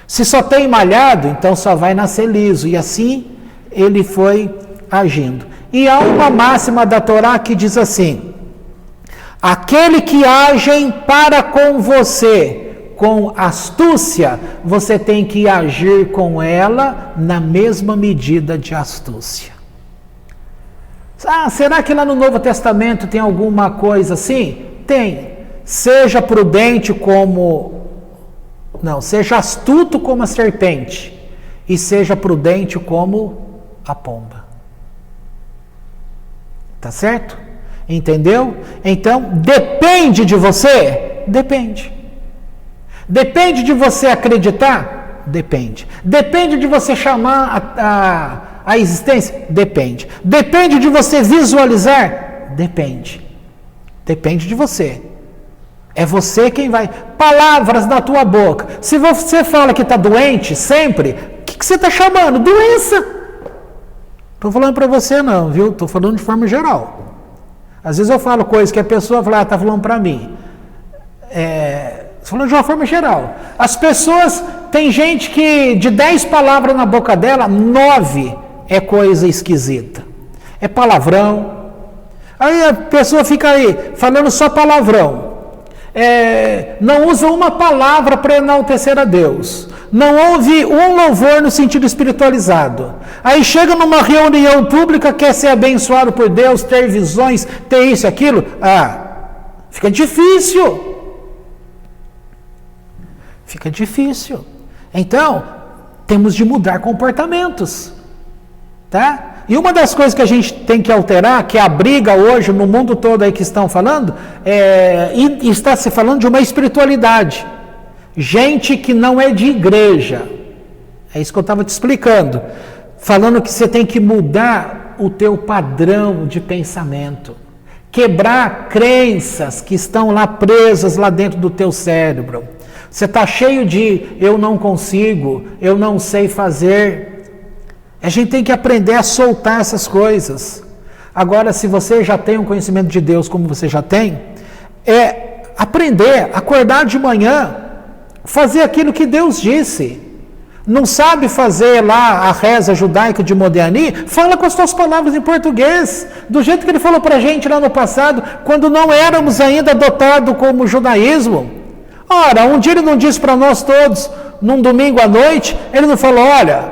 Se só tem malhado, então só vai nascer liso. E assim ele foi agindo. E há uma máxima da Torá que diz assim: aquele que agem para com você com astúcia, você tem que agir com ela na mesma medida de astúcia. Será que lá no Novo Testamento tem alguma coisa assim? Tem. Seja prudente seja astuto como a serpente e seja prudente como a pomba. Tá certo? Entendeu? Então, depende de você? Depende. Depende de você acreditar? Depende. Depende de você chamar a existência? Depende. Depende de você visualizar? Depende. Depende de você. É você quem vai. Palavras na tua boca. Se você fala que está doente sempre, o que você está chamando? Doença. Estou falando para você não, viu? Estou falando de forma geral. Às vezes eu falo coisas que a pessoa fala, está falando para mim. Estou falando de uma forma geral. As pessoas, tem gente que de 10 palavras na boca dela, 9 é coisa esquisita. É palavrão. Aí a pessoa fica aí falando só palavrão. Não usa uma palavra para enaltecer a Deus, não ouve um louvor no sentido espiritualizado, aí chega numa reunião pública, quer ser abençoado por Deus, ter visões, ter isso e aquilo, fica difícil, então temos de mudar comportamentos, tá? E uma das coisas que a gente tem que alterar, que é a briga hoje no mundo todo aí que estão falando, e está se falando de uma espiritualidade. Gente que não é de igreja. É isso que eu estava te explicando. Falando que você tem que mudar o teu padrão de pensamento. Quebrar crenças que estão lá presas lá dentro do teu cérebro. Você está cheio de eu não consigo, eu não sei fazer. A gente tem que aprender a soltar essas coisas. Agora, se você já tem um conhecimento de Deus como você já tem, é aprender, acordar de manhã, fazer aquilo que Deus disse. Não sabe fazer lá a reza judaica de Modiani? Fala com as suas palavras em português, do jeito que ele falou para a gente lá no passado, quando não éramos ainda adotados como judaísmo. Ora, um dia ele não disse para nós todos, num domingo à noite, ele não falou, olha,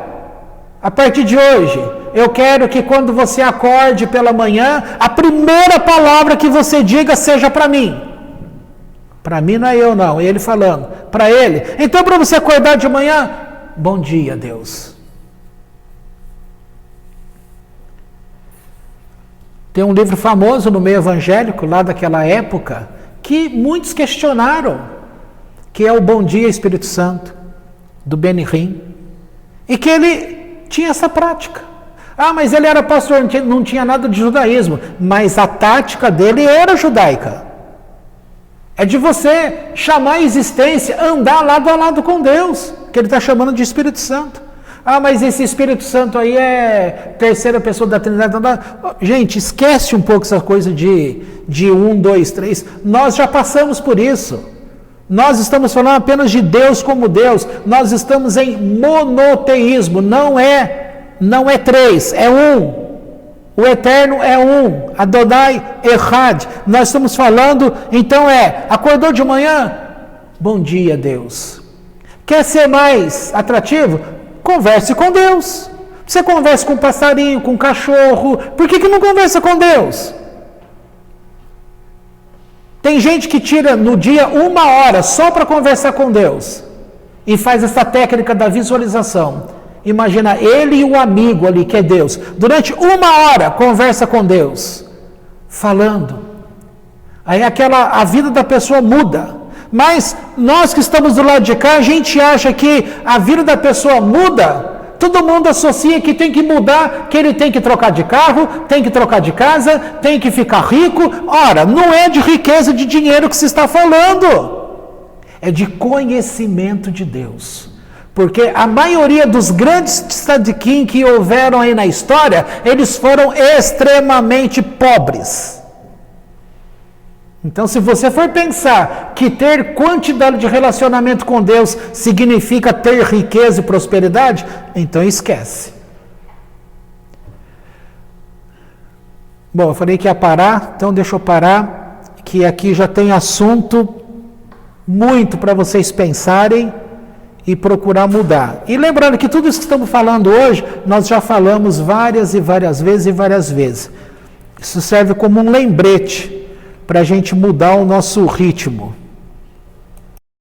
a partir de hoje, eu quero que quando você acorde pela manhã, a primeira palavra que você diga seja para mim. Para mim não é eu não, é ele falando, para ele. Então para você acordar de manhã, bom dia, Deus. Tem um livro famoso no meio evangélico, lá daquela época, que muitos questionaram, que é o Bom Dia Espírito Santo, do Benihim, e que ele tinha essa prática. Ah, mas ele era pastor, não tinha nada de judaísmo, mas a tática dele era judaica. É de você chamar a existência, andar lado a lado com Deus, que ele está chamando de Espírito Santo. Ah, mas esse Espírito Santo aí é terceira pessoa da Trindade. Gente, esquece um pouco essa coisa de 1, 2, 3. Nós já passamos por isso. Nós estamos falando apenas de Deus como Deus. Nós estamos em monoteísmo. Não é 3, é 1. O Eterno é 1. Adonai Echad. Nós estamos falando, então acordou de manhã? Bom dia, Deus. Quer ser mais atrativo? Converse com Deus. Você conversa com um passarinho, com um cachorro. Por que não conversa com Deus? Tem gente que tira no dia 1 hora só para conversar com Deus. E faz essa técnica da visualização. Imagina ele e o amigo ali, que é Deus. Durante 1 hora, conversa com Deus. Falando. Aí a vida da pessoa muda. Mas nós que estamos do lado de cá, a gente acha que a vida da pessoa muda. Todo mundo associa que tem que mudar, que ele tem que trocar de carro, tem que trocar de casa, tem que ficar rico. Ora, não é de riqueza, de dinheiro que se está falando. É de conhecimento de Deus. Porque a maioria dos grandes tzadikim que houveram aí na história, eles foram extremamente pobres. Então, se você for pensar que ter quantidade de relacionamento com Deus significa ter riqueza e prosperidade, então esquece. Bom, eu falei que ia parar, então deixa eu parar, que aqui já tem assunto muito para vocês pensarem e procurar mudar. E lembrando que tudo isso que estamos falando hoje, nós já falamos várias e várias vezes. Isso serve como um lembrete para a gente mudar o nosso ritmo.